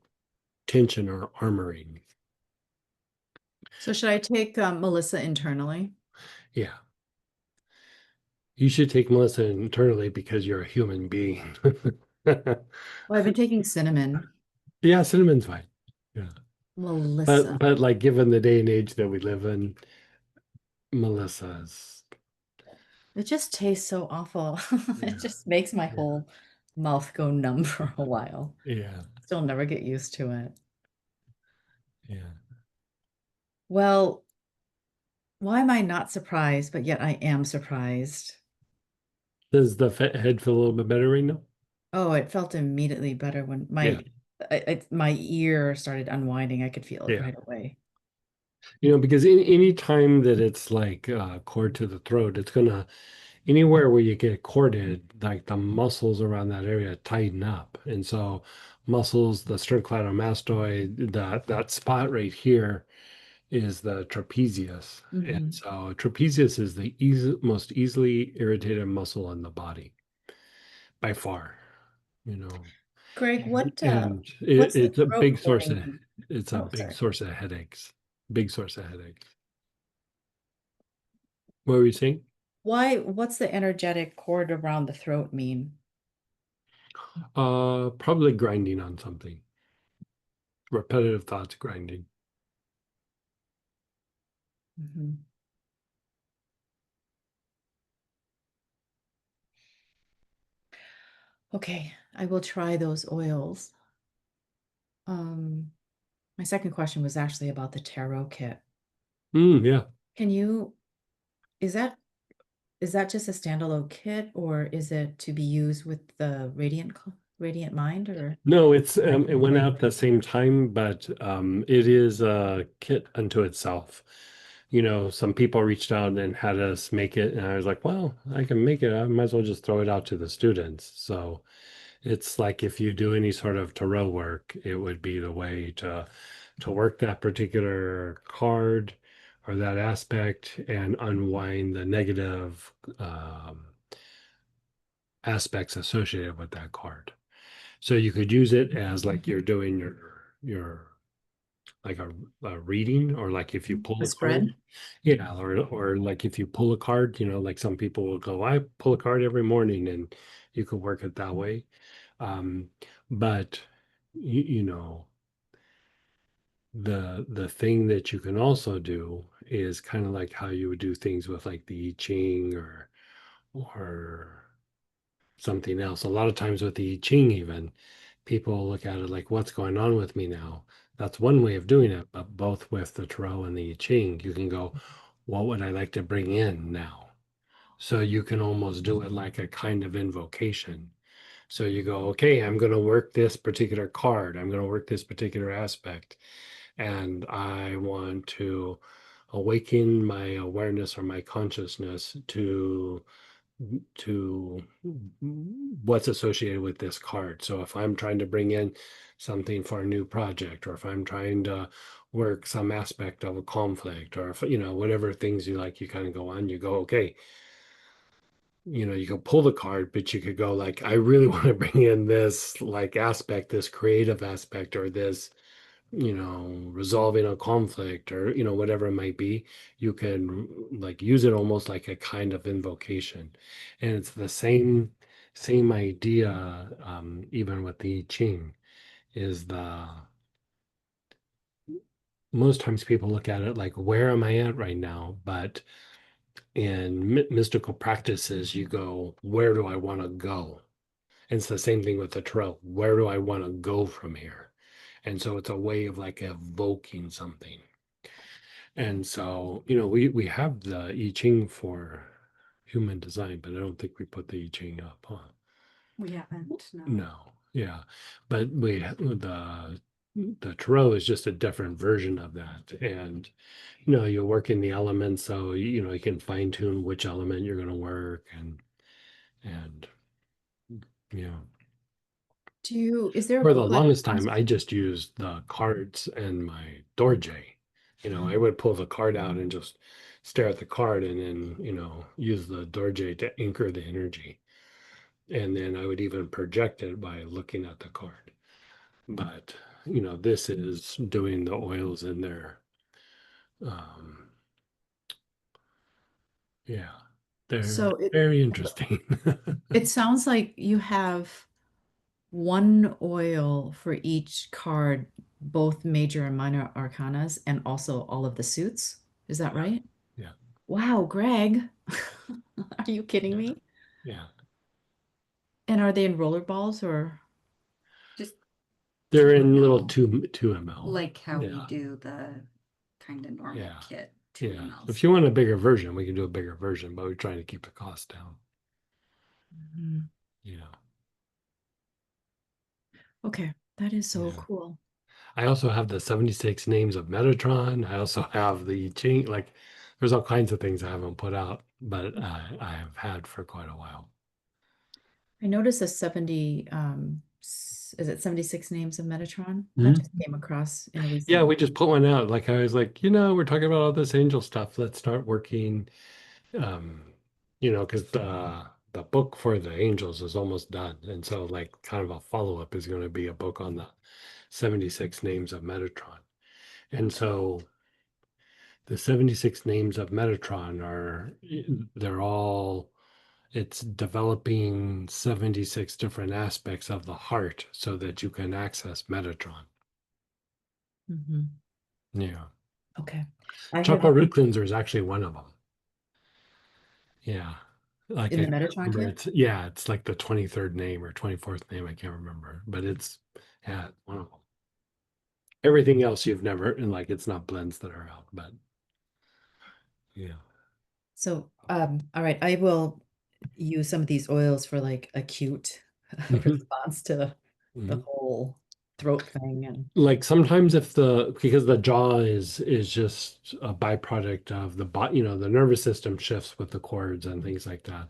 tension or armoring. So should I take Melissa internally? Yeah. You should take Melissa internally because you're a human being. Well, I've been taking cinnamon. Yeah, cinnamon's fine. Yeah. Melissa. But like given the day and age that we live in, Melissa's It just tastes so awful. yeah, It just makes my yeah, whole mouth go numb for a while. yeah, Still never get used to it. yeah. Well, why am I not surprised, but yet I am surprised? Does the head feel a little bit better right now? Oh, it felt immediately better when Yeah, my ear started unwinding. I could feel it yeah. right away. Because any time that it's like cord to the throat, it's gonna anywhere where you get corded, like the muscles around that area tighten up, and so muscles, the sternocleidomastoid, that spot right here is the trapezius. And Mhm. so trapezius is the most easily irritated muscle in the body by far, you know. Greg, And what's the it's a throat big source cording of mean? it's a Oh, big sorry. source of headaches. Big source of headaches. What were you saying? What's the energetic cord around the throat mean? Probably grinding on something. Repetitive thoughts grinding. Mhm. Okay, I will try those oils. My second question was actually about the tarot kit. Yeah. Can you, is that just a standalone kit or is it to be used with the Radiant Mind or? No, it went out the same time, but it is a kit unto itself. Some people reached out and had us make it, and I was like, well, I can make it. I might as well just throw it out to the students. So it's like if you do any sort of tarot work, it would be the way to work that particular card or that aspect and unwind the negative aspects associated with that card. So you could use it as like you're doing your like a reading, or like if you pull A a card. spread? Yeah, or like if you pull a card, like some people will go, I pull a card every morning, and you could work it that way. But you know, the thing that you can also do is kind of like how you would do things with like the I Ching or something else. A lot of times with the I Ching, even people look at it like, what's going on with me now? That's one way of doing it, but both with the Tarot and the I Ching, you can go, what would I like to bring in now? So you can almost do it like a kind of invocation. So you go, okay, I'm going to work this particular card. I'm going to work this particular aspect. And I want to awaken my awareness or my consciousness to what's associated with this card. So if I'm trying to bring in something for a new project, or if I'm trying to work some aspect of a conflict, or if whatever things you like, you kind of go on, you go, okay, you can pull the card, but you could go like, I really want to bring in this like aspect, this creative aspect, or this resolving a conflict, or whatever it might be. You can like use it almost like a kind of invocation, and it's the same idea. Even with the I Ching, is the most times people look at it like, where am I at right now? But in mystical practices, you go, where do I want to go? And it's the same thing with the tarot. Where do I want to go from here? And so it's a way of like evoking something. And so, we have the I Ching for human design, but I don't think we put the I Ching up, huh? We haven't, no. No, yeah. But the tarot is just a different version of that. And you work in the elements, so you can fine tune which element you're going to work, and yeah. Is there a For the book that longest time, I just used the cards and my dorje. I would pull the card out and just stare at the card, and then, use the dorje to anchor the energy. And then I would even project it by looking at the card. But, this is doing the oils in there. Yeah, they're So very interesting. it sounds like you have one oil for each card, both major and minor arcanas, and also all of the suits. Is that right? Yeah. Wow, Greg. Are you kidding Yeah. me? Yeah. And are they in roller balls or? Just They're in 2 little ml. 2 ml. Like how we Yeah. do the kind of normal Yeah. kit, 2 Yeah. mls. If you want a bigger version, we can do a bigger version, but we're trying to keep the cost down. Mhm. Yeah. Okay, that is so Yeah. cool. I also have the 76 names of Metatron. I also have the I Ching. Like, there's all kinds of things I haven't put out, but I have had for quite a while. I noticed the 70, is it 76 names of Metatron? That just came across in a Yeah, recent. we just put one out. Like, I was like, we're talking about all this angel stuff. Let's start working. Um, because the book for the angels is almost done. And so like kind of a follow-up is going to be a book on the 76 names of Metatron. And so the 76 names of Metatron it's developing 76 different aspects of the heart so that you can access Metatron. Mhm. Yeah. Okay. I Chakra have root cleanser is actually one of them. Yeah. Like in I the can't Metatron remember, kit. it's like the 23rd name or 24th name. I can't remember, but it's one of them. Everything else you've never, and like it's not blends that are out, but yeah. So, all right, I will use some of these oils for like acute Mhm. response to the Mhm. whole throat thing and Like sometimes because the jaw is just a byproduct of the body, the nervous system shifts with the cords and things like that.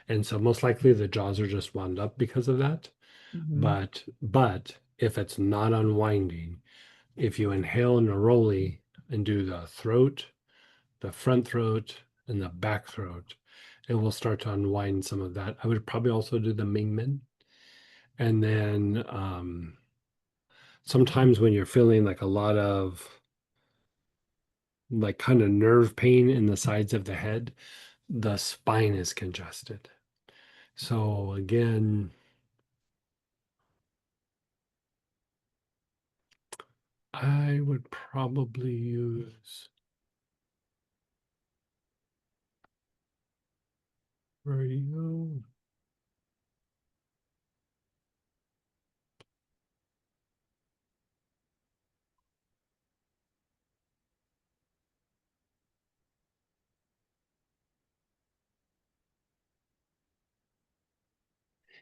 And so most likely the jaws are just wound up because of that. Mhm. But if it's not unwinding, if you inhale neroli and do the throat, the front throat, and the back throat. And we'll start to unwind some of that. I would probably also do the Mingmen. And then sometimes when you're feeling like a lot of like kind of nerve pain in the sides of the head, the spine is congested. So again, I would probably use radio.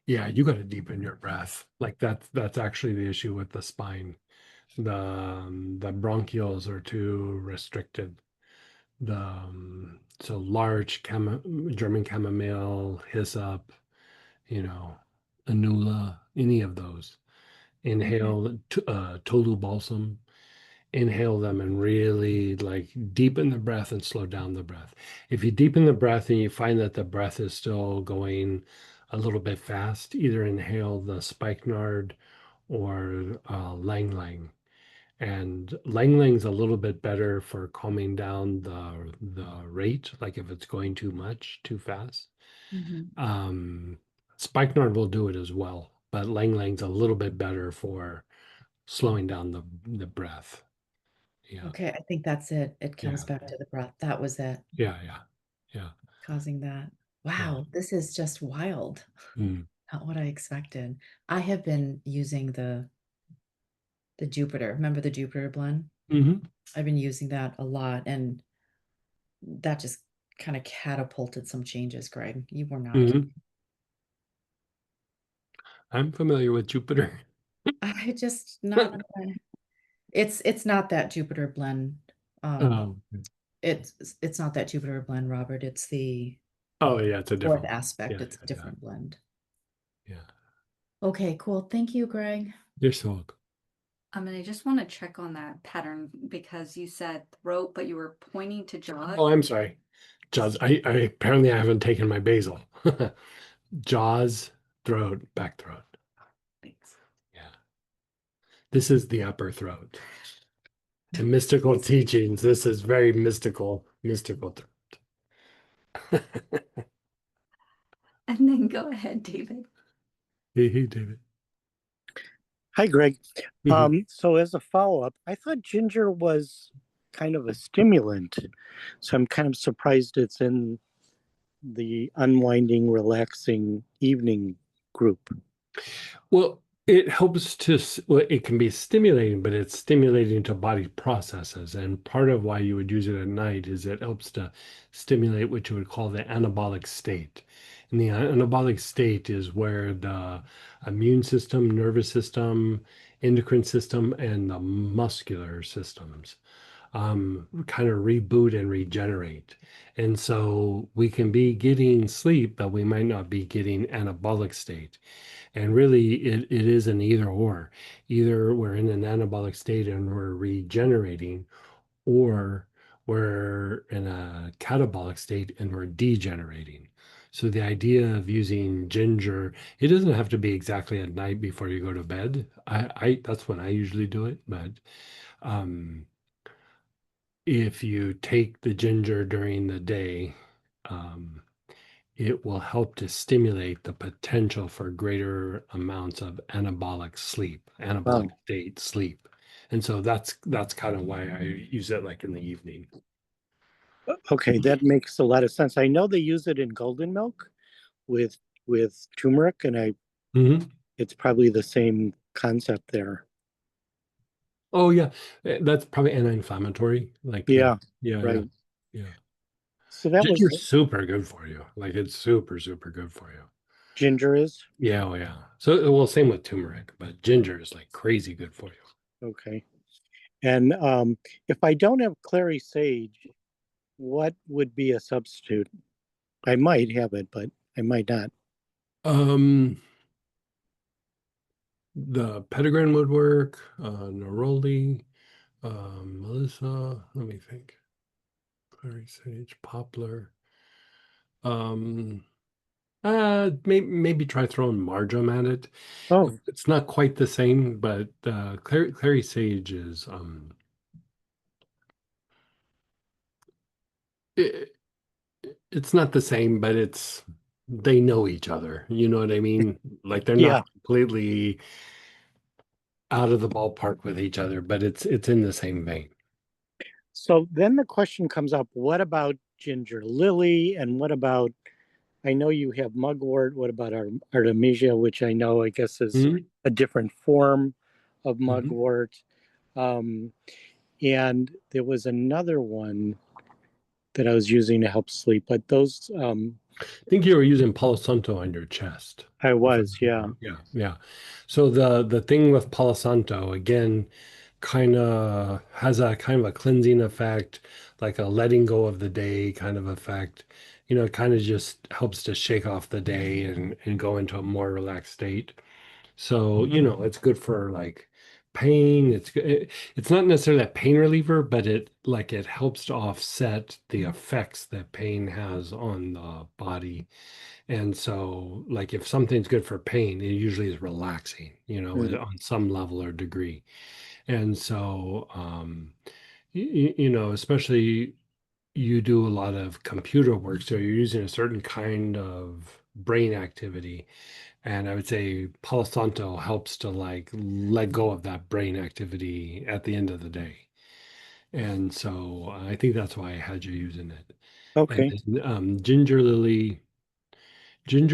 Yeah, you got to deepen your breath. Like that's actually the issue with the spine. The bronchioles are too restricted. So large German chamomile, hyssop, anula, any of those. Inhale tolu balsam. Inhale them and really like deepen the breath and slow down the breath. If you deepen the breath and you find that the breath is still going a little bit fast, either inhale the spikenard or lang lang. And lang lang's a little bit better for calming down the rate, like if it's going too much, too fast. Spikenard will do it as well, but lang lang's a little bit better for slowing down the breath. Yeah. Okay, I think that's it. It comes Yeah. back to the breath. That was it, Yeah. Yeah. causing that. Yeah. Wow, this is just wild. Mm. Not what I expected. I have been using the Jupiter. Remember the Jupiter blend? Mm-hmm. I've been using that a lot, and that just kind of catapulted some changes, Greg. You were not Mm-hmm. kidding. I'm familiar with Jupiter. I just not it's not that Jupiter blend. Oh. It's not that Jupiter blend, Robert. It's the Oh yeah, it's a fourth different. aspect. Yeah, It's a different blend. yeah. Okay, cool. Thank you, Greg. You're so welcome. And I just want to check on that pattern because you said throat, but you were pointing to jaws. Oh, I'm sorry. Jaws. I apparently I haven't taken my basil. Jaws, throat, back throat. Thanks. Yeah. This is the upper throat. In mystical teachings, this is very mystical throat. And then go ahead, David. Hey, David. Hi, Greg. Mhm. So as a follow-up, I thought ginger was kind of a stimulant. So I'm kind of surprised it's in the unwinding, relaxing evening group. Well, it helps well, it can be stimulating, but it's stimulating to body processes. And part of why you would use it at night is it helps to stimulate what you would call the anabolic state. And the anabolic state is where the immune system, nervous system, endocrine system, and the muscular systems kind of reboot and regenerate. And so we can be getting sleep, but we might not be getting anabolic state. And really, it is an either or. Either we're in an anabolic state and we're regenerating, or we're in a catabolic state and we're degenerating. So the idea of using ginger, it doesn't have to be exactly at night before you go to bed. I that's when I usually do it, but um, if you take the ginger during the day, um, it will help to stimulate the potential for greater amounts of anabolic sleep, anabolic Wow. state sleep. And so that's kind of why I use it like in the evening. Okay, that makes a lot of sense. I know they use it in golden milk with turmeric, and Mhm. it's probably the same concept there. Oh yeah, that's probably anti-inflammatory. Like Yeah, yeah, right. yeah. So that was Ginger's super good for you. Like it's super, super good for you. ginger is Yeah, oh yeah. So well, same with turmeric, but ginger is like crazy good for you. okay. And if I don't have clary sage, what would be a substitute? I might have it, but I might not. Um, the Pettigrew would work, Neroli, Melissa, let me think. clary sage, poplar. Maybe try throwing marjoram at it. Oh, It's not quite the same, but clary sage is it, it's not the same, but they know each other. You know what I mean? Like they're yeah. not completely out of the ballpark with each other, but it's in the same vein. So then the question comes up, what about ginger lily? And what about, I know you have mugwort. What about Artemisia, which I know, I guess, is Mhm. a different form of Mhm. mugwort. Um, and there was another one that I was using to help sleep, but those, I think you were using Palo Santo on your chest. I was, yeah. Yeah, yeah. So the thing with Palo Santo, again, kind of has a kind of a cleansing effect, like a letting go of the day kind of effect. It kind of just helps to shake off the day and go into a more relaxed state. So, it's good for like pain. It's not necessarily a pain reliever, but it helps to offset the effects that pain has on the body. And so, like, if something's good for pain, it usually is relaxing, Mm. on some level or degree. And so, especially you do a lot of computer work, so you're using a certain kind of brain activity. And I would say Palo Santo helps to like let go of that brain activity at the end of the day. And so I think that's why I had you using it. And Okay, then ginger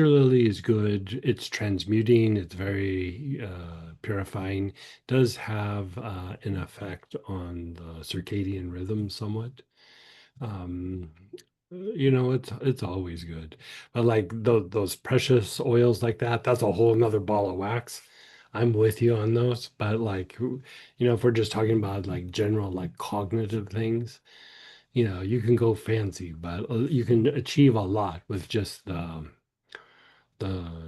lily is good. It's transmuting. It's very purifying. Does have an effect on the circadian rhythm somewhat. Um, it's always good. But like those precious oils like that, that's a whole nother ball of wax. I'm with you on those. But like, if we're just talking about like general like cognitive things, you can go fancy, but you can achieve a lot with just the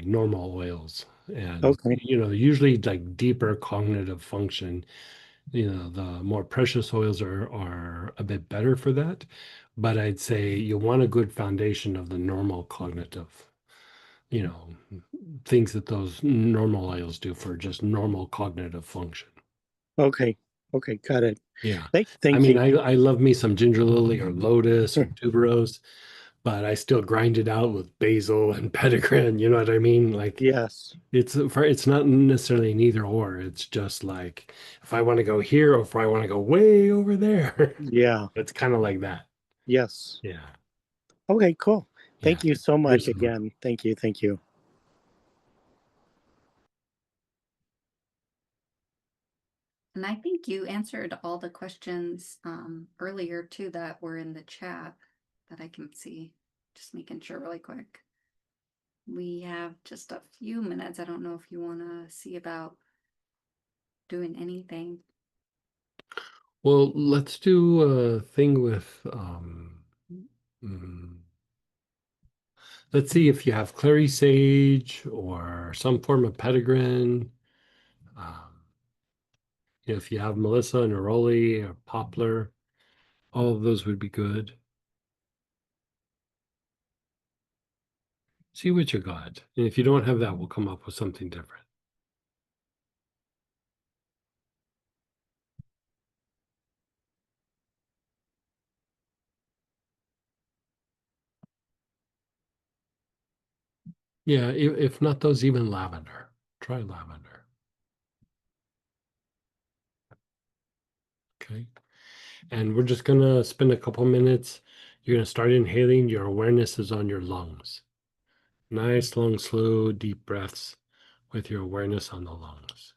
normal oils. And okay, usually like deeper cognitive function, the more precious oils are a bit better for that. But I'd say you want a good foundation of the normal cognitive, you know, things that those normal oils do for just normal cognitive function. okay, okay, got it. Yeah. I Thank mean, you. I love me some ginger lily or lotus or tuberose, but I still grind it out with basil and petitgrain. You know what I mean? Like Yes, it's not necessarily an either or. It's just like if I want to go here or if I want to go way over there. yeah, It's kind of like that. yes. Yeah. Okay, cool. Yeah. Thank you so You're much so welcome. again. Thank you, thank you. And I think you answered all the questions earlier too that were in the chat that I can see. Just making sure really quick. We have just a few minutes. I don't know if you want to see about doing anything. Well, let's do a thing with mm, let's see if you have clary sage or some form of petitgrain. Um, if you have Melissa, neroli, or poplar, all of those would be good. See what you got. And if you don't have that, we'll come up with something different. Yeah, if not those, even lavender. Try lavender. Okay. And we're just gonna spend a couple minutes. You're gonna start inhaling. Your awareness is on your lungs. Nice, long, slow, deep breaths with your awareness on the lungs.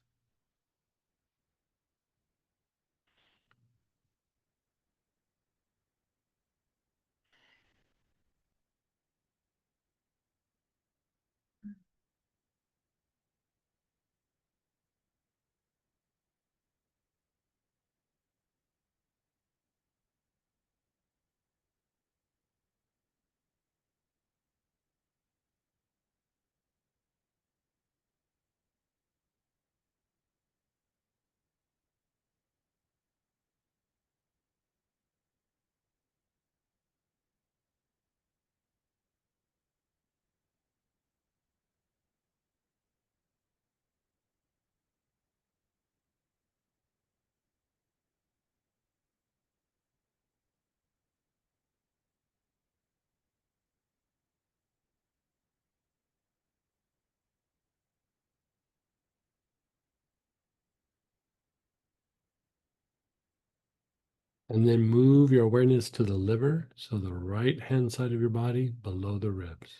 And then move your awareness to the liver, so the right hand side of your body below the ribs.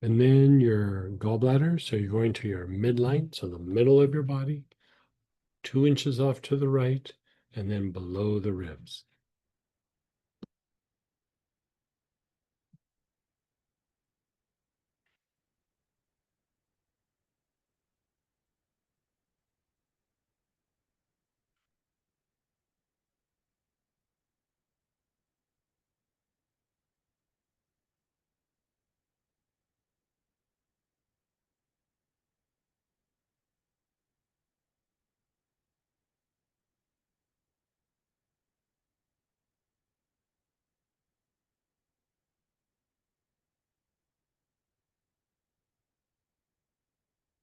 And then your gallbladder, so you're going to your midline, so the middle of your body, 2 inches off to the right, and then below the ribs.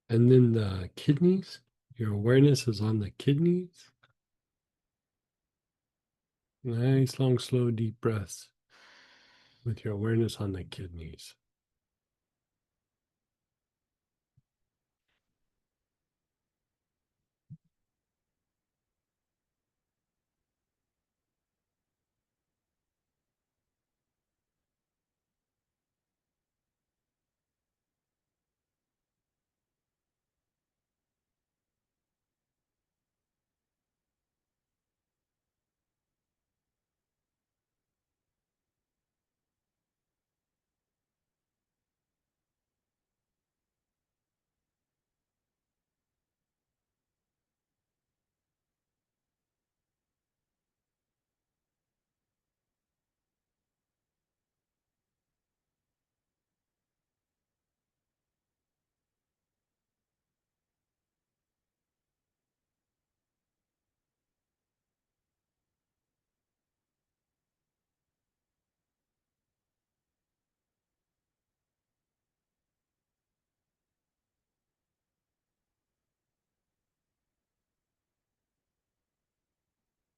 And then the kidneys, your awareness is on the kidneys. Nice, long, slow, deep breaths with your awareness on the kidneys.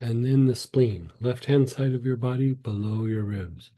And then the spleen, left hand side of your body below your ribs.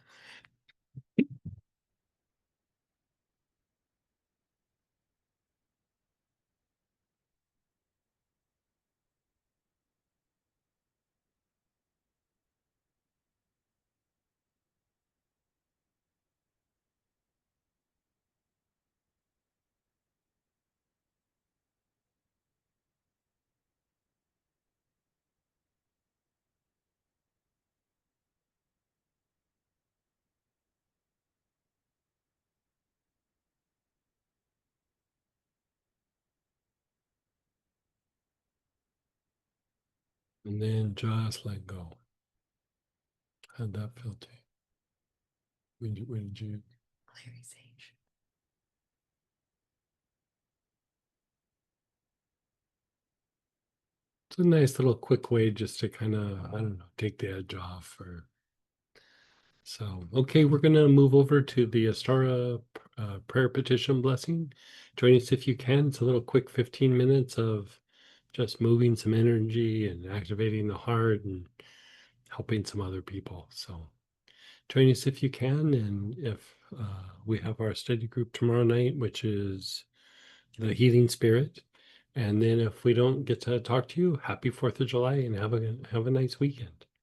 And then just let go. How'd that feel to you? When did you? Clearing sage. It's a nice little quick way just to kind of, I don't know, take the edge off. Or so, okay, we're going to move over to the Astara prayer petition blessing. Join us if you can. It's a little quick 15 minutes of just moving some energy and activating the heart and helping some other people. So join us if you can. And if we have our study group tomorrow night, which is the Healing Spirit. And then if we don't get to talk to you, happy 4th of July and have a nice weekend.